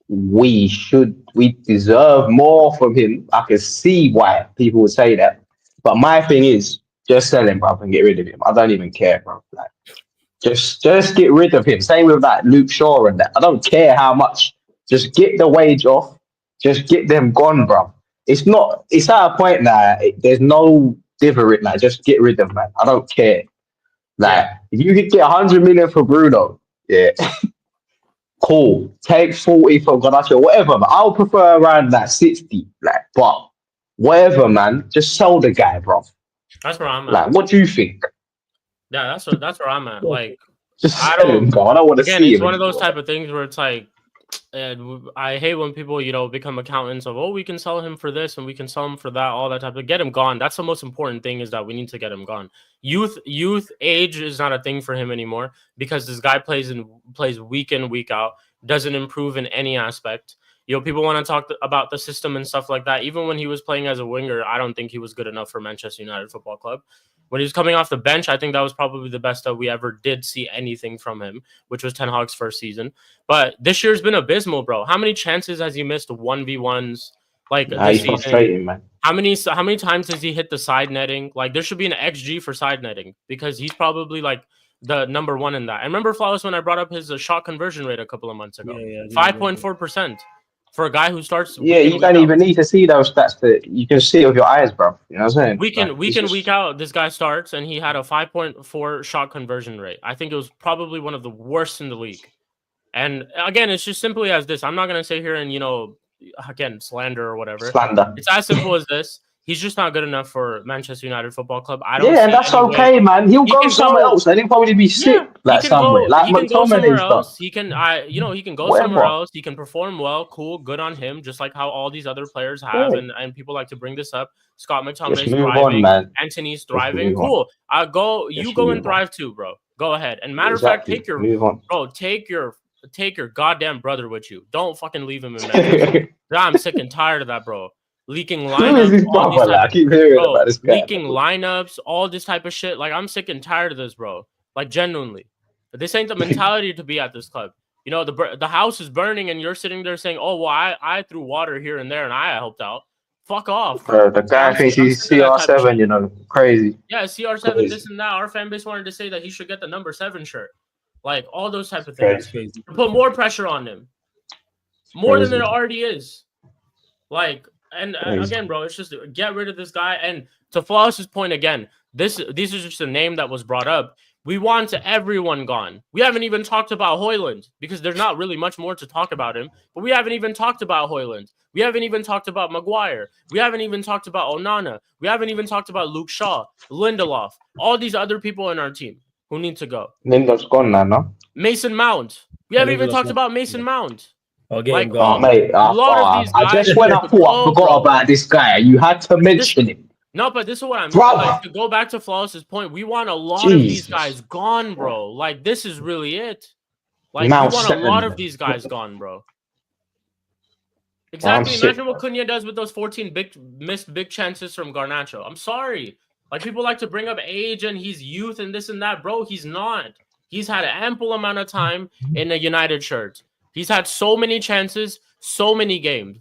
we deserve more from him. I could see why people would say that. But my thing is just sell him, bro, and get rid of him. I don't even care, bro. Like, just get rid of him. Same with like Luke Shaw and that. I don't care how much. Just get the wage off. Just get them gone, bro. It's at a point now. There's no different. Like, just get rid of him, man. I don't care. Like, if you could get 100 million for Bruno, yeah, cool. Take 40 for Garnacho, whatever. But I'll prefer around that 60. Like, but whatever, man. Just sell the guy, bro. That's where I'm at. Like, what do you think? Yeah, that's where I'm at. Like, just sell him, bro. I don't want to see him. It's one of those type of things where it's like, I hate when people, become accountants of, we can sell him for this and we can sell him for that, all that type of. Get him gone. That's the most important thing, is that we need to get him gone. Youth age is not a thing for him anymore, because this guy plays week in, week out, doesn't improve in any aspect. People want to talk about the system and stuff like that. Even when he was playing as a winger, I don't think he was good enough for Manchester United Football Club. When he was coming off the bench, I think that was probably the best that we ever did see anything from him, which was Ten Hag's first season. But this year's been abysmal, bro. How many chances has he missed 1v1s? Like, this season? Frustrating, man. How many times has he hit the side netting? Like, there should be an XG for side netting, because he's probably like the number one in that. I remember, Flawless, when I brought up his shot conversion rate a couple of months ago, 5.4%. For a guy who starts, you don't even need to see those stats. That you can see it with your eyes, bro. You know what I'm saying? Week out, this guy starts and he had a 5.4 shot conversion rate. I think it was probably one of the worst in the league. And again, it's just simply as this. I'm not gonna sit here and again, slander or whatever. Slander. It's as simple as this. He's just not good enough for Manchester United Football Club. I don't. Yeah, and that's okay, man. He'll go somewhere else, and he'll probably be sick somewhere. Like he can go somewhere else. Stuff. He can go somewhere else. He can perform well. Cool, good on him. Just like how all these other players have, and people like to bring this up. Scott McTominay's thriving. Anthony's thriving. Cool. Go and thrive too, bro. Go ahead. And matter of fact, take your goddamn brother with you. Don't fucking leave him in Manchester. I'm sick and tired of that, bro. Leaking lineups, I keep hearing about this guy. Leaking lineups, all this type of shit. Like, I'm sick and tired of this, bro. Like, genuinely, this ain't the mentality to be at this club. The house is burning, and you're sitting there saying, "Oh, well, I threw water here and there, and I helped out." Fuck off. Bro, the guy thinks he's CR7, crazy. Yeah, CR7, crazy. This and that. Our fan base wanted to say that he should get the number 7 shirt. Like, all those type of things. Crazy. Put more pressure on him, more than it already is. Like. And again, bro, it's just get rid of this guy. And to Flawless's point again, this is just a name that was brought up. We want everyone gone. We haven't even talked about Højlund, because there's not really much more to talk about him. But we haven't even talked about Højlund. We haven't even talked about Maguire. We haven't even talked about Onana. We haven't even talked about Luke Shaw, Lindelof, all these other people in our team who need to go. Lindelof's gone now, no? Mason Mount. We haven't even talked about Mason Mount. Or game Like, gone. Oh, mate, a lot of these I just guys when I could thought I go, forgot bro. about this guy, you had to mention him. No, but this is what I mean. Bro. Like, to go back to Flawless's point, we want a lot of these Jesus. guys gone, bro. Like, this is really it. Like, Now we want a lot of seven. these guys gone, bro. Exactly. Imagine what Cunha does with those 14 missed big chances from Garnacho. I'm sorry. Like, people like to bring up age and he's youth and this and that. Bro, he's not. He's had an ample amount of time in a United shirt. He's had so many chances, so many games.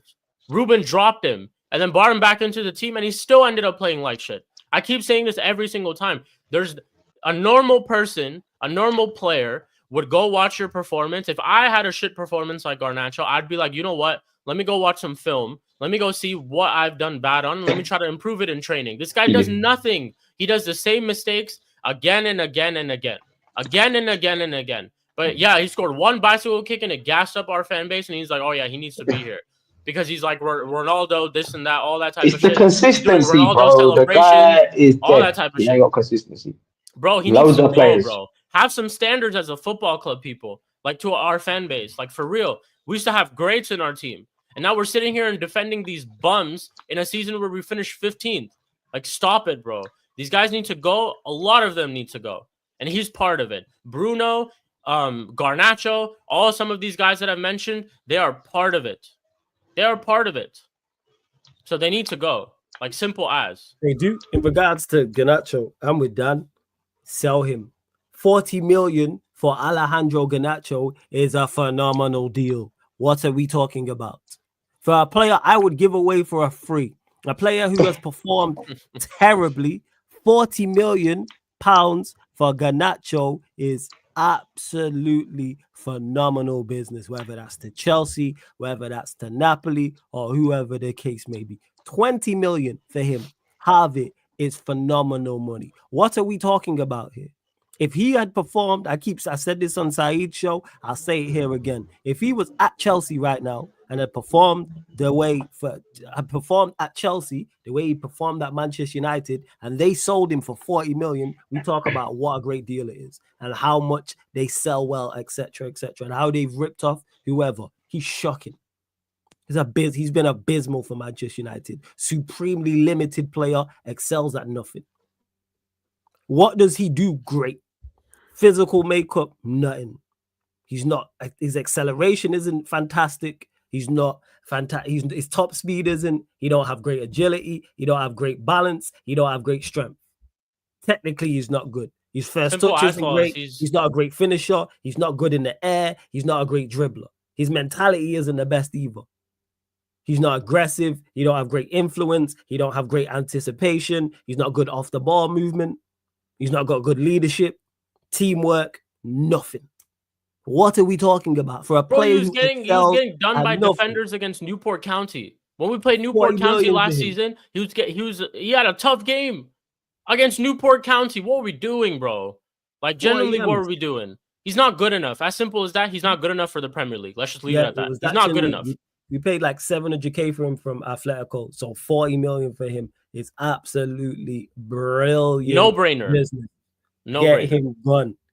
Ruben dropped him and then brought him back into the team, and he still ended up playing like shit. I keep saying this every single time. There's a normal person, a normal player would go watch your performance. If I had a shit performance like Garnacho, I'd be like, you know what? Let me go watch some film. Let me go see what I've done bad on. Let me try to improve it in training. This guy does nothing. He does the same mistakes again and again and again. Again and again and again. But yeah, he scored one bicycle kick and it gassed up our fan base. And he's like, oh yeah, he needs to be here. Because he's like Ronaldo, this and that, all that type of shit. It's the consistency, Ronaldo bro. The guy is all dead. that type of He shit. ain't got consistency. Bro, he Loads needs to of go, players. bro. Have some standards as a football club, people. Like, to our fan base. Like, for real. We used to have greats in our team. And now we're sitting here and defending these bums in a season where we finished 15th. Like, stop it, bro. These guys need to go. A lot of them need to go. And he's part of it. Bruno, Garnacho, some of these guys that I've mentioned, they are part of it. They are part of it. So they need to go. Like, simple as. They do. In regards to Garnacho, I'm with Dan. Sell him. 40 million for Alejandro Garnacho is a phenomenal deal. What are we talking about? For a player I would give away for a free, a player who has performed terribly, 40 million pounds for Garnacho is absolutely phenomenal business, whether that's to Chelsea, whether that's to Napoli, or whoever the case may be. 20 million for him. Have it is phenomenal money. What are we talking about here? If he had performed, I said this on Saeed's show, I'll say it here again. If he was at Chelsea right now and had performed at Chelsea the way he performed at Manchester United, and they sold him for 40 million, we talk about what a great deal it is and how much they sell well, etc., and how they've ripped off whoever. He's shocking. He's been abysmal for Manchester United. Supremely limited player, excels at nothing. What does he do great? Physical makeup, nothing. He's not. His acceleration isn't fantastic. He's not fantastic. His top speed isn't. He don't have great agility. He don't have great balance. He don't have great strength. Technically, he's not good. His first touch isn't great. He's not a great finisher. He's not good in the air. He's not a great dribbler. His mentality isn't the best either. He's not aggressive. He don't have great influence. He don't have great anticipation. He's not good off the ball movement. He's not got good leadership, teamwork, nothing. What are we talking about? For a player he was getting done by defenders against Newport County. When we played Newport County last season, he had a tough game against Newport County. What were we doing, bro? Like, genuinely, what were we doing? He's not good enough. As simple as that. He's not good enough for the Premier League. Let's just leave it at that. He's not good enough. We paid like 700k for him from Atletico, so 40 million for him is absolutely brilliant. No brainer.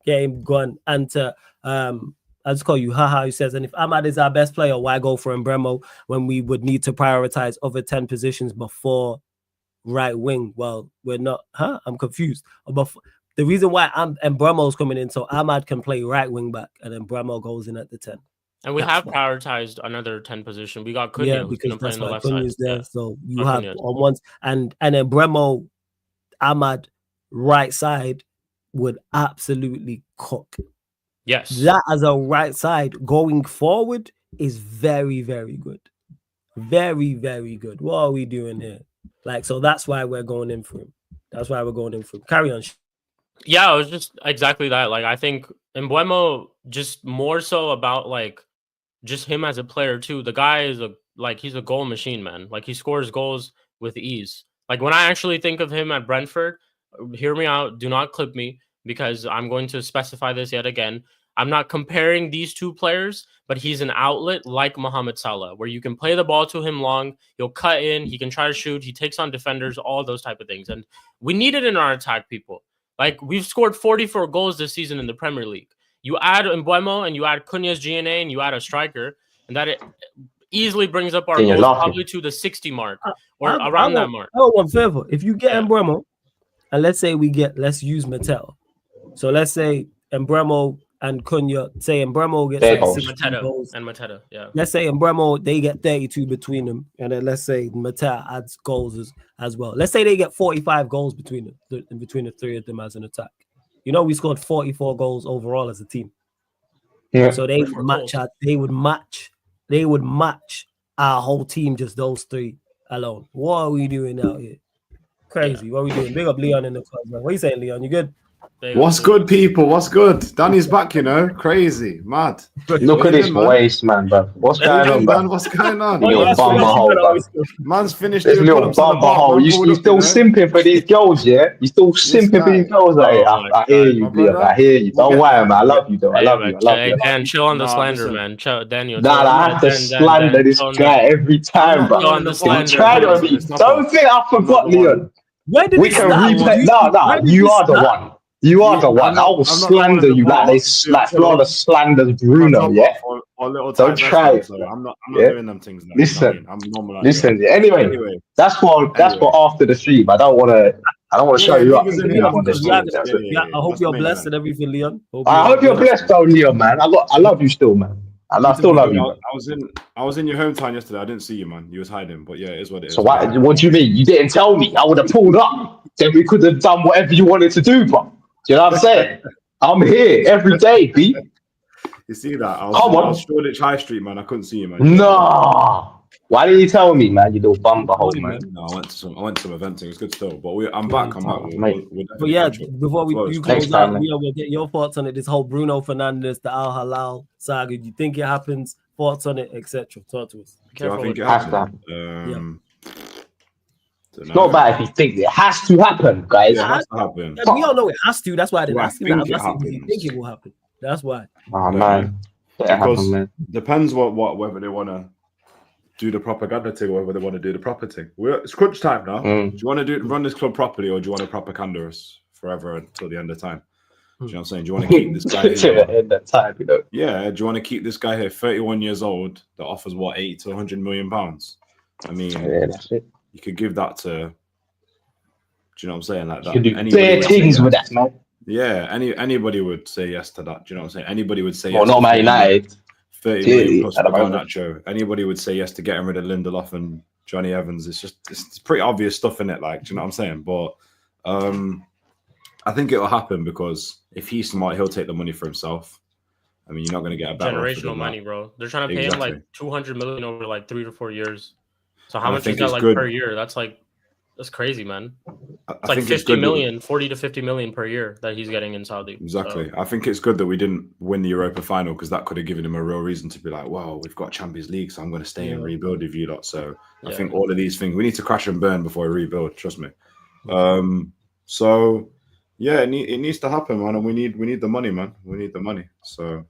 Get him gone. And to I'll just call you haha, who says, and if Ahmad is our best player, why go for Mbeumo when we would need to prioritize other 10 positions before right wing? Well, we're not. I'm confused. But the reason why Mbeumo's coming in, so Ahmad can play right wing back, and then Mbeumo goes in at the 10. And we have prioritized another 10 position. We got Cunha, who's going to play on the left side. There, yeah. So you have on once, and then Mbeumo, Ahmad, right side would absolutely cook. Yes. That as a right side going forward is very, very good. Very, very good. What are we doing here? Like, so that's why we're going in for him. Carry on. Yeah, it was just exactly that. Like, I think Mbeumo just more so about like just him as a player too. The guy is he's a goal machine, man. Like, he scores goals with ease. Like, when I actually think of him at Brentford, hear me out. Do not clip me, because I'm going to specify this yet again. I'm not comparing these two players, but he's an outlet like Mohamed Salah, where you can play the ball to him long. He'll cut in. He can try to shoot. He takes on defenders, all those type of things. And we need it in our attack, people. Like, we've scored 44 goals this season in the Premier League. You add Mbeumo and you add Cunha's GNA and you add a striker, and that it easily brings up our Then you're goals laughing. probably to the 60 mark or I around that want- mark. I want further. If you get Yeah. Mbeumo, and let's say let's use Mattel. So let's say Mbeumo and Cunha, say Mbeumo gets Their like goals. 16 goals. And Mateta, yeah. Let's say Mbeumo, they get 32 between them, and then let's say Mattel adds goals as well. Let's say they get 45 goals between the three of them as an attack. You know, we scored 44 goals overall as a team. Yeah. So they 44 match. goals. They would match our whole team, just those three alone. What are we doing out here? Crazy. What are we doing? Big up Leon in the club, man. What are you saying, Leon? You good? There you go. What's good, people? What's good? Danny's back, you know. Crazy, mad. Look at this waste, man, bro. What's going on, man? bro? What's going on? Little that's bummer what hole, you bro. Man's finished This doing little pull-ups on the bummer bar. hole. Man You pulled up, still you know? simping for these girls, yeah? You still simping for these girls, like, Oh my I hear God. you, My Leon. brother, I hear you. Don't we'll worry, get man. I love you, though. I Hey, love man, you. I love you. Dan, chill on the Nah, slander, listen. man. Daniel, Nah, I have to slander this guy every time, Chill bro. on the You slander. tried on me. It's not Don't bad. think I forgot, I'm not the Leon. Where did We it can start? replay. Where did You it are the start? one. You are the one. I'm I will not the one slander at the you bar. like Florida slanders Bruno, yeah? Or little Don't tight try vest, it, so I'm not yeah? doing them things. Now, Listen. you know what I mean? I'm normal. like Listen, you. anyway, that's for after the stream. I don't want to show you up. niggas in Yeah, after the yeah, stream. yeah, I hope That's you're the main blessed guy. and everything, Leon. I hope you're blessed, though, Leon, man. I love you still, man. I still love you. Man. I was in your hometown yesterday. I didn't see you, man. You was hiding, but yeah, it is what it is. So what do you mean? You didn't tell me. I would have pulled up. Then we could have done whatever you wanted to do, bro. Do you know what I'm saying? I'm here every day, B. You see that? I Come on. was Shoreditch High Street, man. I couldn't see you, man. No. Why didn't you tell me, man? You little bumper hole, man. No, I went to some eventing. It was good still. But I'm back. Mate. We'll But definitely yeah, catch up. before you Next close time, out, man. we'll get your thoughts on it. This whole Bruno Fernandes, the Al Hilal saga. Do you think it happens? Thoughts on it, etc. Talk to us. So I think it Has to happened. It's not bad if you think it has to happen, guys. Yeah, it has to happen. Yeah, we all know it has to. That's why I didn't Well, I ask him that. I'm think it asking, do you happens. think it will happen? That's why. Oh, man. It Because happen, man. depends whether they want to do the propaganda thing or whether they want to do the proper thing. It's crunch time now. Do you want to run this club properly, or do you want to propaganda us forever until the end of time? Do you know what I'm saying? Do you want to keep this guy here? In that time, you know. Yeah. Do you want to keep this guy here, 31 years old, that offers what, 80 to 100 million pounds? I mean, Yeah, that's it. you could give that to. Do you know what I'm saying? Like You that. can do Anybody bare would say things yes. with that, man. Yeah, anybody would say yes to that. Do you know what I'm saying? Anybody would say Well, yes. not to Man 30 United. 30 Clearly, million plus at for the moment. Garnacho. Anybody would say yes to getting rid of Lindelof and Johnny Evans. It's pretty obvious stuff in it. Like, do you know what I'm saying? But I think it will happen because if he's smart, he'll take the money for himself. I mean, you're not going to get a better offer Generational than money, that. bro. They're trying to pay him Exactly. like 200 million over like 3 to 4 years. So how And I much is think that it's like good. per year? That's crazy, man. I It's like think it's 50 good that- million, 40 to 50 million per year that he's getting in Saudi. Exactly. So, I think it's good that we didn't win the Europa final because that could have given him a real reason to be like, well, we've got Champions League, so I'm going to stay and rebuild with you lot. So I think all of these things, we need to crash and burn before we rebuild. Trust me. So yeah, it needs to happen, man. And we need the money, man. We need the money. So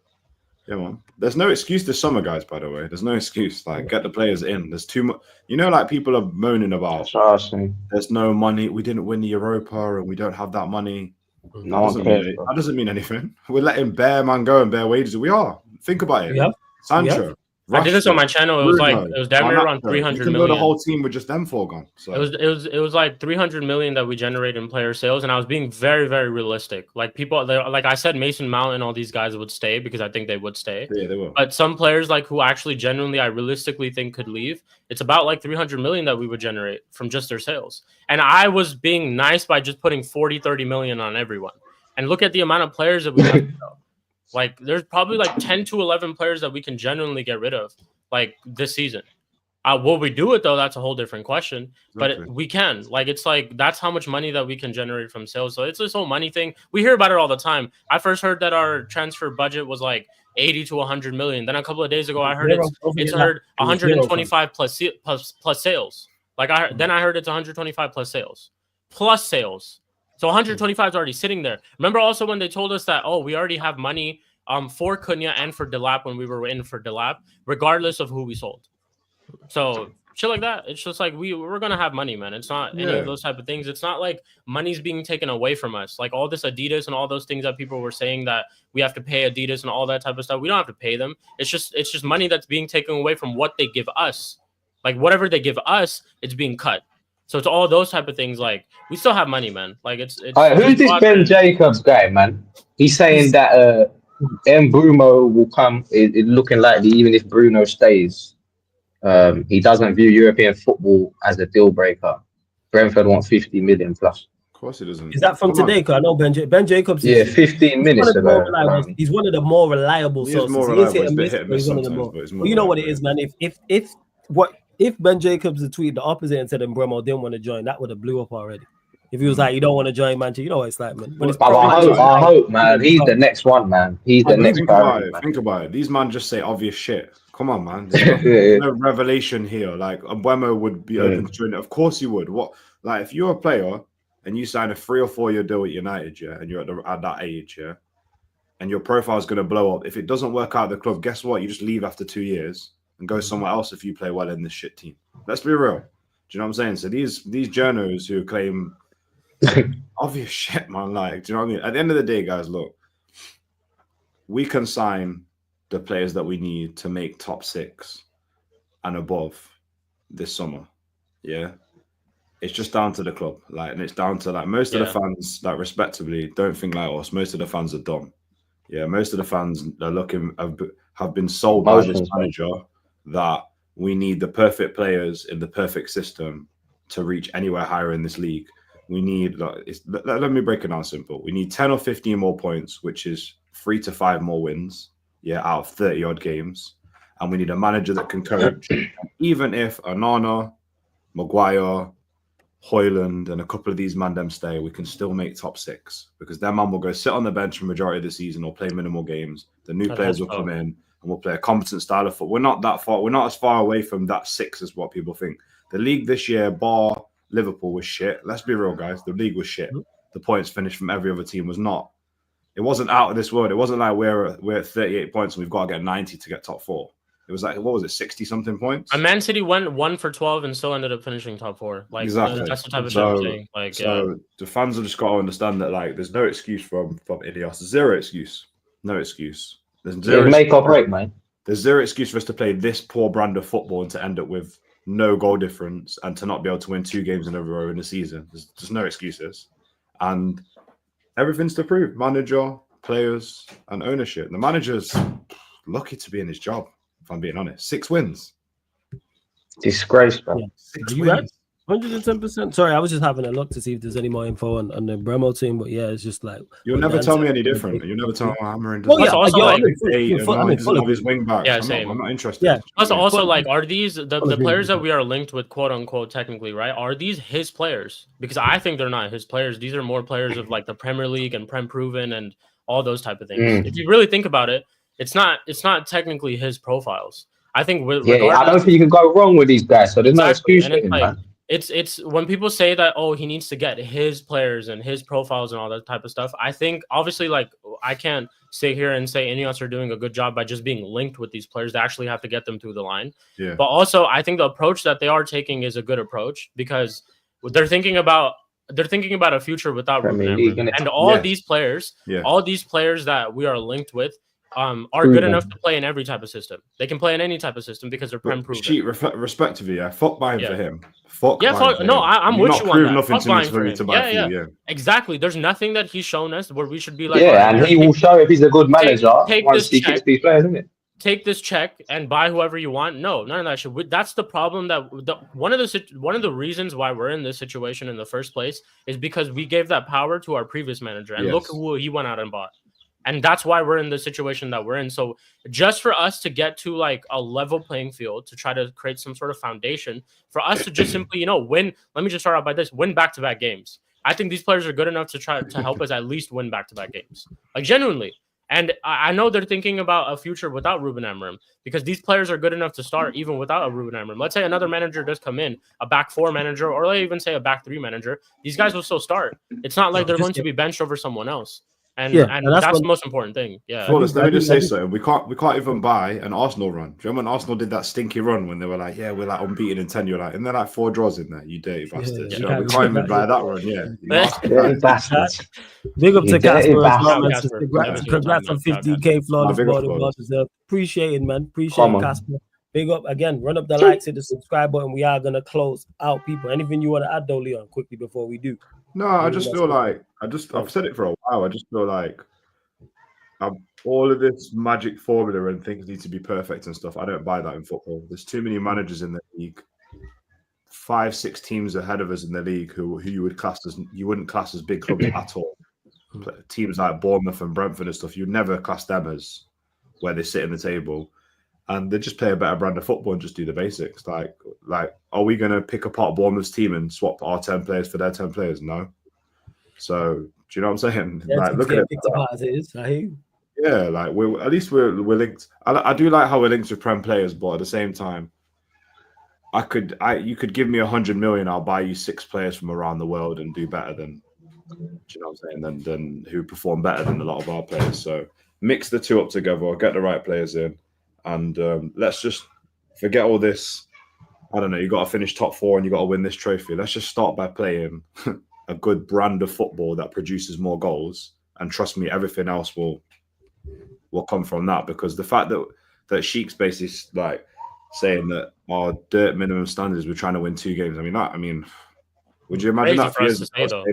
yeah, man. There's no excuse this summer, guys, by the way. There's no excuse. Like, get the players in. There's too much. You know, like, people are moaning about there's no money. We didn't win the Europa and we don't have that money. That doesn't mean anything. We're letting bare man go and bare wages. We are. Think about it. Yep. Sancho. I did this on my channel. It was like it was damn near around 300 you can million. build a whole team with just them four gone. So. It was like 300 million that we generated in player sales, and I was being very, very realistic. Like, people, like I said, Mason Mount and all these guys would stay because I think they would stay. Yeah, they will. But some players, like, who actually genuinely I realistically think could leave, it's about like 300 million that we would generate from just their sales. And I was being nice by just putting 30 million on everyone. And look at the amount of players that we have. Like, there's probably like 10 to 11 players that we can genuinely get rid of, like, this season. Will we do it, though? That's a whole different question. Exactly. But we can. Like, it's like, that's how much money that we can generate from sales. So it's this whole money thing. We hear about it all the time. I first heard that our transfer budget was like 80 to 100 million. Then a couple of days ago, I heard it's heard 125 plus sales. Like, then I heard it's 125 plus sales. So 125 is already sitting there. Remember also when they told us that, we already have money for Cunha and for Delap when we were in for Delap, regardless of who we sold. So shit like that. It's just like we're gonna have money, man. It's not any of those type of things. It's not like money's being taken away from us. Like all this Adidas and all those things that people were saying that we have to pay Adidas and all that type of stuff. We don't have to pay them. It's just money that's being taken away from what they give us. Like whatever they give us, it's being cut. So it's all those type of things. Like we still have money, man. Like it's all right, who's this Ben Jacobs guy, man? He's saying that Mbeumo will come. It looking likely, even if Bruno stays. He doesn't view European football as a deal breaker. Brentford want 50 million plus. Of course he doesn't. Is that from today? Because I know Ben Jacobs. Yeah, 15 minutes ago. He's one of the more reliable He sources. is more reliable. It's a bit hit and miss sometimes, but it's more. You know what it is, man. If Ben Jacobs had tweeted the opposite and said Mbeumo didn't want to join, that would have blew up already. If he was like, you don't want to join Manchester, you know what it's like, man. I hope, man. He's the next one, man. He's the next one. Think about it. These man just say obvious shit. Come on, man. There's no revelation here. Like Mbeumo would be open to join it. Of course he would. What? Like if you're a player and you sign a 3 or 4 year deal at United, yeah, and you're at that age, yeah, and your profile is going to blow up. If it doesn't work out at the club, guess what? You just leave after 2 years and go somewhere else if you play well in this shit team. Let's be real. Do you know what I'm saying? So these journos who claim obvious shit, man. Like, do you know what I mean? At the end of the day, guys, look, we can sign the players that we need to make top 6 and above this summer. Yeah. It's just down to the club. Like, and it's down to like most of the fans, like respectively, don't think like us. Most of the fans are dumb. Yeah, most of the fans are have been sold by this manager that we need the perfect players in the perfect system to reach anywhere higher in this league. We need, let me break it down simple. We need 10 or 15 more points, which is 3 to 5 more wins, out of 30 odd games. And we need a manager that can coach. Even if Onana, Maguire, Højlund, and a couple of these ManDem stay, we can still make top 6 because their man will go sit on the bench for the majority of the season or play minimal games. The new players will come in and we'll play a competent style of football. We're not that far. We're not as far away from that 6 as what people think. The league this year, bar Liverpool, was shit. Let's be real, guys. The league was shit. The points finished from every other team was not. It wasn't out of this world. It wasn't like we're at 38 points and we've got to get 90 to get top 4. It was like, what was it, 60-something points? And Man City went 1 for 12 and still ended up finishing top 4. Like, exactly. That's the type of shit I'm saying. Like, the fans have just got to understand that, like, there's no excuse from Ineos. Zero excuse. No excuse. There's zero make or break, man. There's zero excuse for us to play this poor brand of football and to end up with no goal difference and to not be able to win 2 games in a row in the season. There's no excuses. And everything's to prove. Manager, players, and ownership. The manager's lucky to be in his job, if I'm being honest. 6 wins. Disgrace, bro. 6 wins. 110%. Sorry, I was just having a look to see if there's any more info on the Mbeumo team, but yeah, it's just like you'll never tell me any different. You'll never tell me Hammering does his wing backs. Yeah, same. I'm not interested. Yeah. Also, like, are these the players that we are linked with, quote unquote, technically, right? Are these his players? Because I think they're not his players. These are more players of like the Premier League and Prem Proven and all those type of things. If you really think about it, it's not technically his profiles. I think I don't think you can go wrong with these guys. So there's no excuse for him, man. It's when people say that, oh, he needs to get his players and his profiles and all that type of stuff. I think obviously, like, I can't sit here and say Ineos are doing a good job by just being linked with these players. They actually have to get them through the line. Yeah. But also, I think the approach that they are taking is a good approch because they're thinking about a future without Ruben and all these players, all these players that we are linked with. Are good enough to play in every type of system. They can play in any type of system because they're Prem proven. Respectively, fuck buying for him. I'm with you on that. Nothing for me to buy for you. Exactly. There's nothing that he's shown us where we should be like. And he will show if he's a good manager once he gets these players, isn't it? Take this check and buy whoever you want. No, none of that shit. That's the problem. One of the reasons why we're in this situation in the first place is because we gave that power to our previous manager, and look who he went out and bought. And that's why we're in the situation that we're in. So just for us to get to like a level playing field, to try to create some sort of foundation for us to just simply, win. Let me just start out by this: win back-to-back games. I think these players are good enough to try to help us at least win back-to-back games, like genuinely. And I know they're thinking about a future without Ruben Amorim because these players are good enough to start even without a Ruben Amorim. Let's say another manager does come in, a back 4 manager, or let's even say a back 3 manager. These guys will still start. It's not like they're going to be benched over someone else. And Yeah, and and that's that's what the most important thing. Yeah. Flawless, let me just I say do. something. We can't even buy an Arsenal run. Do you remember when Arsenal did that stinky run when they were like, yeah, we're like unbeaten in 10? You're like, and they're like 4 draws in there, you dirty bastards. Yeah, You you know, we can't can't even even that, buy yeah. that run. Yeah, you nasty Dirty guys. bastards. Big up You to dirty Casper as well, Shout out man. bastards. Casper. Congrats, Every single time, congrats man. on Shout out 50K flawless big up, ball. Flawless. Appreciate it, man. Appreciate Come it, on. Casper. Big up again. Run up the likes, hit the subscribe button. We are gonna close out, people. Anything you want to add, though, Leon, quickly before we do? No, I Anything just that's feel good? like I've said it for a while. I just feel like all of this magic formula and things need to be perfect and stuff. I don't buy that in football. There's too many managers in the league, 5, 6 teams ahead of us in the league who you wouldn't class as big clubs at all. Teams like Bournemouth and Brentford and stuff, you'd never class them as where they sit in the table. And they just play a better brand of football and just do the basics. Like, are we going to pick apart Bournemouth's team and swap our 10 players for their 10 players? No. So, do you know what I'm saying? Yeah, like, look at it. picked apart as it is. I hear you. Yeah, like we're linked. I do like how we're linked with Prem players, but at the same time, you could give me 100 million, I'll buy you 6 players from around the world and do better than, do you know what I'm saying? Than who perform better than a lot of our players. So mix the two up together, get the right players in, and let's just forget all this. I don't know. You got to finish top 4 and you got to win this trophy. Let's just start by playing a good brand of football that produces more goals, and trust me, everything else will come from that. Because the fact that Sheik's basically like saying that our dirt minimum standards, we're trying to win 2 games. I mean, would you imagine Crazy that for us to say, though.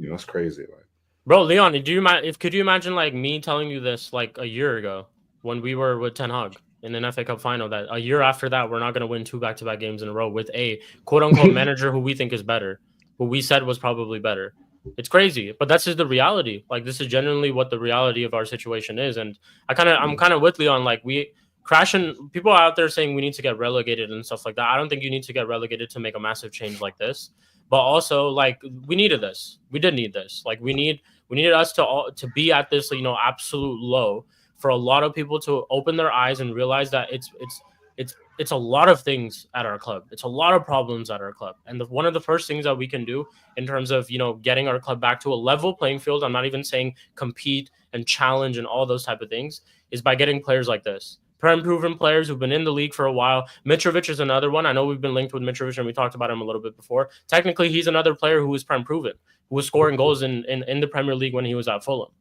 That's crazy. Like, Bro, Leon, could you imagine like me telling you this like a year ago when we were with Ten Hag in an FA Cup final, that a year after that we're not going to win 2 back-to-back games in a row with a quote-unquote manager who we think is better, who we said was probably better. It's crazy, but that's just the reality. Like, this is genuinely what the reality of our situation is. And I'm kind of with Leon. Like, we crashing, people are out there saying we need to get relegated and stuff like that. I don't think you need to get relegated to make a massive change like this. But also, like, we needed this. We did need this. Like, we needed us to be at this, absolute low, for a lot of people to open their eyes and realize that it's a lot of things at our club. It's a lot of problems at our club. And one of the first things that we can do in terms of, getting our club back to a level playing field, I'm not even saying compete and challenge and all those type of things, is by getting players like this. Proven players who've been in the league for a while. Mitrovic is another one. I know we've been linked with Mitrovic and we talked about him a little bit before. Technically, he's another player who is proven, who was scoring goals in the Premier League when he was at Fulham.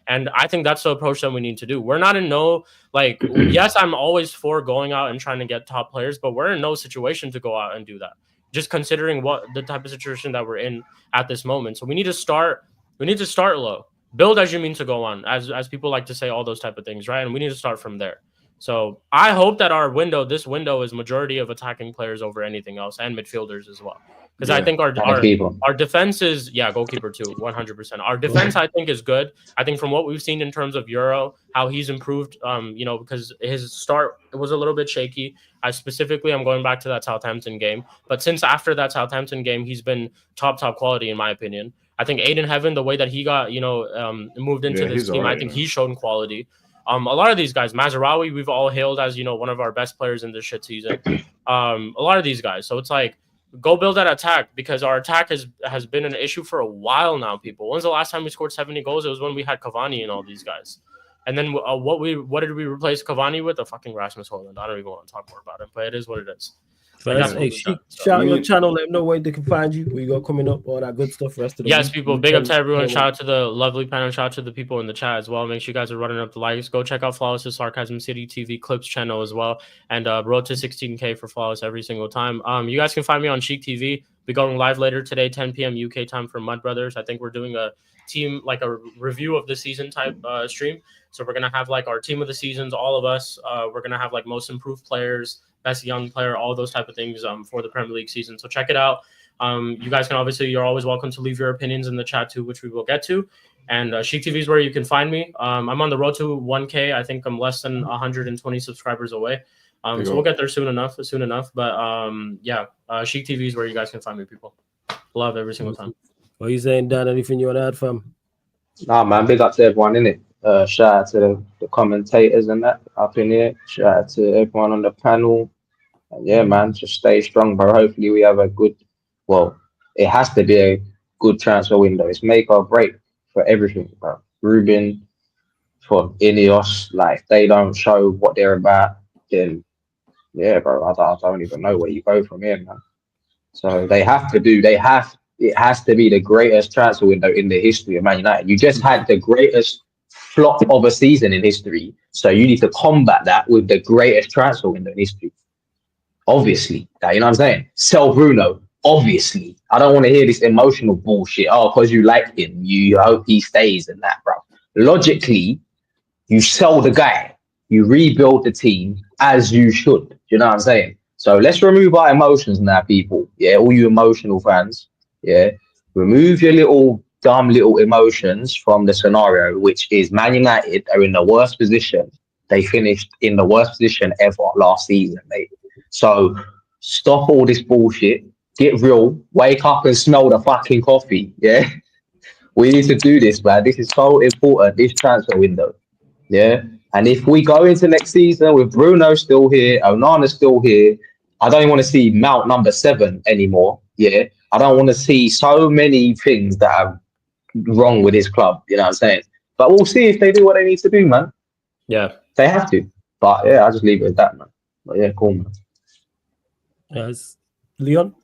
And I think that's the approach that we need to do. We're not in yes, I'm always for going out and trying to get top players, but we're in no situation to go out and do that. Just considering what the type of situation that we're in at this moment. So we need to start low. Build as you mean to go on, as people like to say, all those type of things, right? And we need to start from there. So I hope that this window is majority of attacking players over anything else, and midfielders as well. Because I think our defense is, goalkeeper too, 100%. Our defense, I think, is good. I think from what we've seen in terms of Euro, how he's improved, because his start was a little bit shaky. I'm going back to that Southampton game. But since after that Southampton game, he's been top quality, in my opinion. I think Aiden Heaven, the way that he got, moved into this team, I think he's shown quality. A lot of these guys, Mazraoui, we've all hailed as, one of our best players in this shit season. A lot of these guys. So it's like, go build that attack, because our attack has been an issue for a while now, people. When's the last time we scored 70 goals? It was when we had Cavani and all these guys. And then what did we replace Cavani with? A fucking Rasmus Hojlund. I don't even want to talk more about it, but it is what it is. Hey, shout out your channel, let them know where they can find you, where you got coming up, all that good stuff. Rest of the week. People, big up to everyone. Shout out to the lovely panel. Shout out to the people in the chat as well. Make sure you guys are running up the likes. Go check out Flawless' Sarcasm City TV Clips channel as well, and road to 16K for Flawless every single time. You guys can find me on Chic TV. Be going live later today, 10 p.m. UK time for Mud Brothers. I think we're doing a team, like a review of the season type stream. So we're gonna have like our team of the seasons, all of us. We're gonna have like most improved players, best young player, all those type of things for the Premier League season. So check it out. You guys can you're always welcome to leave your opinions in the chat too, which we will get to. And Chic TV is where you can find me. I'm on the road to 1K. I think I'm less than 120 subscribers away. So we'll get there soon enough. But Chic TV is where you guys can find me, people. Love every single time. What are you saying, Dan? Anything you want to add, fam? Nah, man, big up to everyone in it. Shout out to the commentators and that up in here. Shout out to everyone on the panel. And yeah, man, just stay strong, bro. Hopefully we have it has to be a good transfer window. It's make or break for everything, bro. Ruben, for Ineos, like if they don't show what they're about, then yeah, bro, I don't even know where you go from here, man. So it has to be the greatest transfer window in the history of Man United. You just had the greatest flop of a season in history. So you need to combat that with the greatest transfer window in history. Obviously. Like, you know what I'm saying? Sell Bruno. Obviously. I don't want to hear this emotional bullshit. Oh, because you like him. You hope he stays and that, bro. Logically, you sell the guy. You rebuild the team as you should. Do you know what I'm saying? So let's remove our emotions now, people. Yeah, all you emotional fans. Yeah, remove your dumb little emotions from the scenario, which is Man United are in the worst position. They finished in the worst position ever last season, mate. So stop all this bullshit. Get real. Wake up and smell the fucking coffee. Yeah, we need to do this, man. This is so important. This transfer window. Yeah. And if we go into next season with Bruno still here, Onana still here, I don't want to see Mount number 7 anymore. Yeah. I don't want to see so many things that are wrong with his club. You know what I'm saying? But we'll see if they do what they need to do, man. Yeah. They have to. But yeah, I'll just leave it at that, man. But yeah, cool, man. Yes. Leon?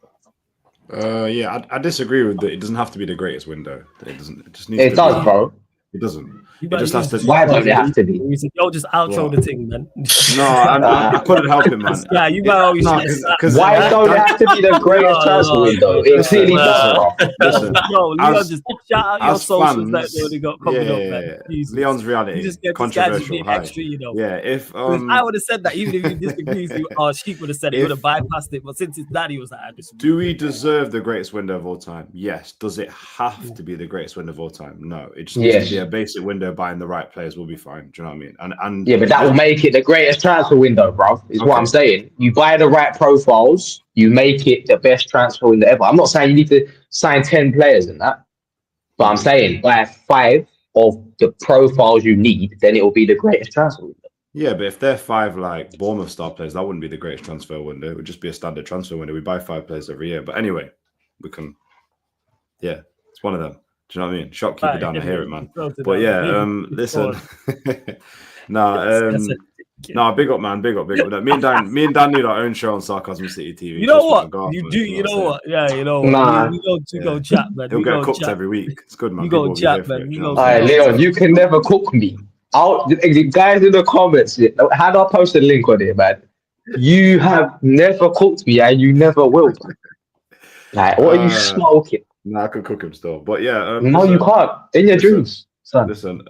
Yeah, I disagree with that. It doesn't have to be the greatest window. It doesn't. It just needs. It does, bro. It doesn't. You It just has to. Why does it have to be? You said, yo, just outro the thing, man. No, I couldn't help it, man. Yeah, you might always No, say because Why don't it have to be the greatest transfer window? It clearly does, bro. Listen, Yo, Leon, as- just shout out your as socials fans, that they only got coming up, man. Jesus. Leon's reality, You just get controversial. this extra, you know. Yeah, if Because I would have said that even if he disagrees, Sheik would have said it, he would have bypassed it. But since his daddy was like, I disagree. do we deserve the greatest window of all time? Yes. Does it have to be the greatest window of all time? No. It just needs to be a basic window. Buying the right players will be fine. Do you know what I mean? And Yeah, but that will make it the greatest transfer window, bro. Is what I'm saying. You buy the right profiles, you make it the best transfer window ever. I'm not saying you need to sign 10 players in that, but I'm saying buy 5 of the profiles you need, then it will be the greatest transfer window. Yeah, but if they're 5 like Bournemouth star players, that wouldn't be the greatest transfer window. It would just be a standard transfer window. We buy 5 players every year. But anyway, we can. Yeah, it's one of them. Do you know what I mean? Shopkeeper down to hear it, man. But yeah, listen. No, big up, man. Big up. Me and Dan need our own show on Sarcasm City TV. You know what? You do. You know what? Yeah, you know what? Nah. We go chat, man. He'll get cooked every week. It's good, man. You go chat, man. All right, Leon, you can never cook me. The guys in the comments, how do I post a link on it, man? You have never cooked me and you never will. Like, what are you smoking? Nah, I could cook him still. But yeah. No, you can't. In your dreams. Son. Listen,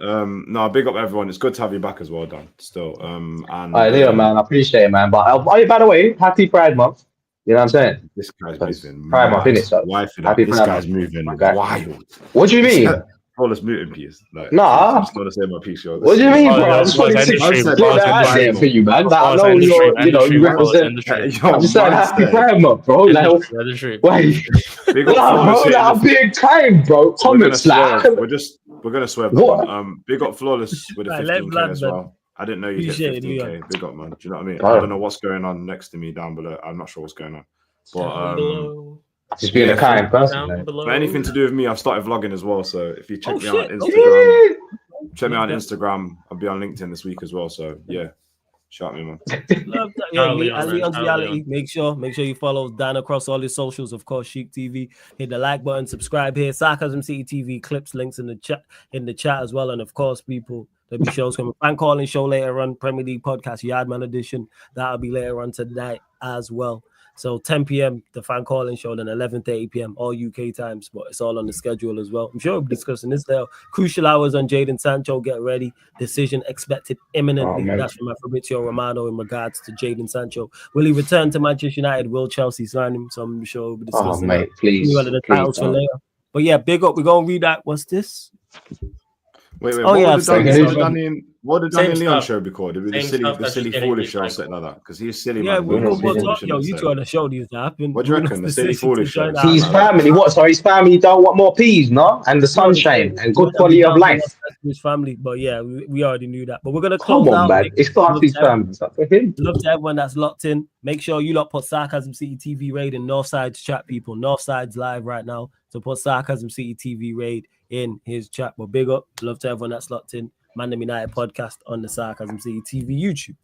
no, big up everyone. It's good to have you back as well, Dan. Still, and all right, Leon, man, I appreciate it, man. But by the way, happy Pride Month. You know what I'm saying? This guy's moving. Pride Month, innit? So happy this guy's moving wild. What do you mean? Flawless muting piece. Like, nah. Just want to say my piece. What do you mean, bro? I just wanted to get that out there for you, man. Like, I know you represent. I'm just saying happy Pride Month, bro. Like, wait. Bro, like, big time, bro. Comments, like. We're gonna swear. Big up Flawless with a 15K as well. I didn't know you get 15K. Big up, man. Do you know what I mean? I don't know what's going on next to me down below. I'm not sure what's going on. But just being a kind person. For anything to do with me, I've started vlogging as well. So if you check me out on Instagram, I'll be on LinkedIn this week as well. So yeah, shout me, man. Love that. Yeah, Leon's reality. Make sure you follow Dan across all his socials. Of course, Sheik TV. Hit the like button, subscribe here. Sarcasm City TV clips, links in the chat as well. And of course, people, there'll be shows coming. Fan calling show later on. Premier League podcast, Yardman edition. That'll be later on tonight as well. So 10 p.m. the fan calling show, then 11:30 p.m. all UK times, but it's all on the schedule as well. I'm sure we'll be discussing this there. Crucial hours on Jadon Sancho. Get ready. Decision expected imminently. That's from my Fabrizio Romano in regards to Jadon Sancho. Will he return to Manchester United? Will Chelsea sign him? So I'm sure we'll be discussing please. One of the titles for later. But yeah, big up. We're gonna read that. What's this? Wait. What did Danny and Leon show be called? The silly foolish show or something like that? Because he's silly, man. You trying to show these happen. What do you reckon? The silly foolish show. His family, what? So his family don't want more peas, no? And the sunshine and good quality of life. His family, but yeah, we already knew that. But we're gonna close out. Man. It's not his family. It's not for him. Love to everyone that's locked in. Make sure you lot put Sarcasm City TV raid in Northside's chat, people. Northside's live right now. to put Sarcasm City TV raid in his chat. But big up, love to everyone that's locked in. ManDem United podcast on the Sarcasm City TV YouTube.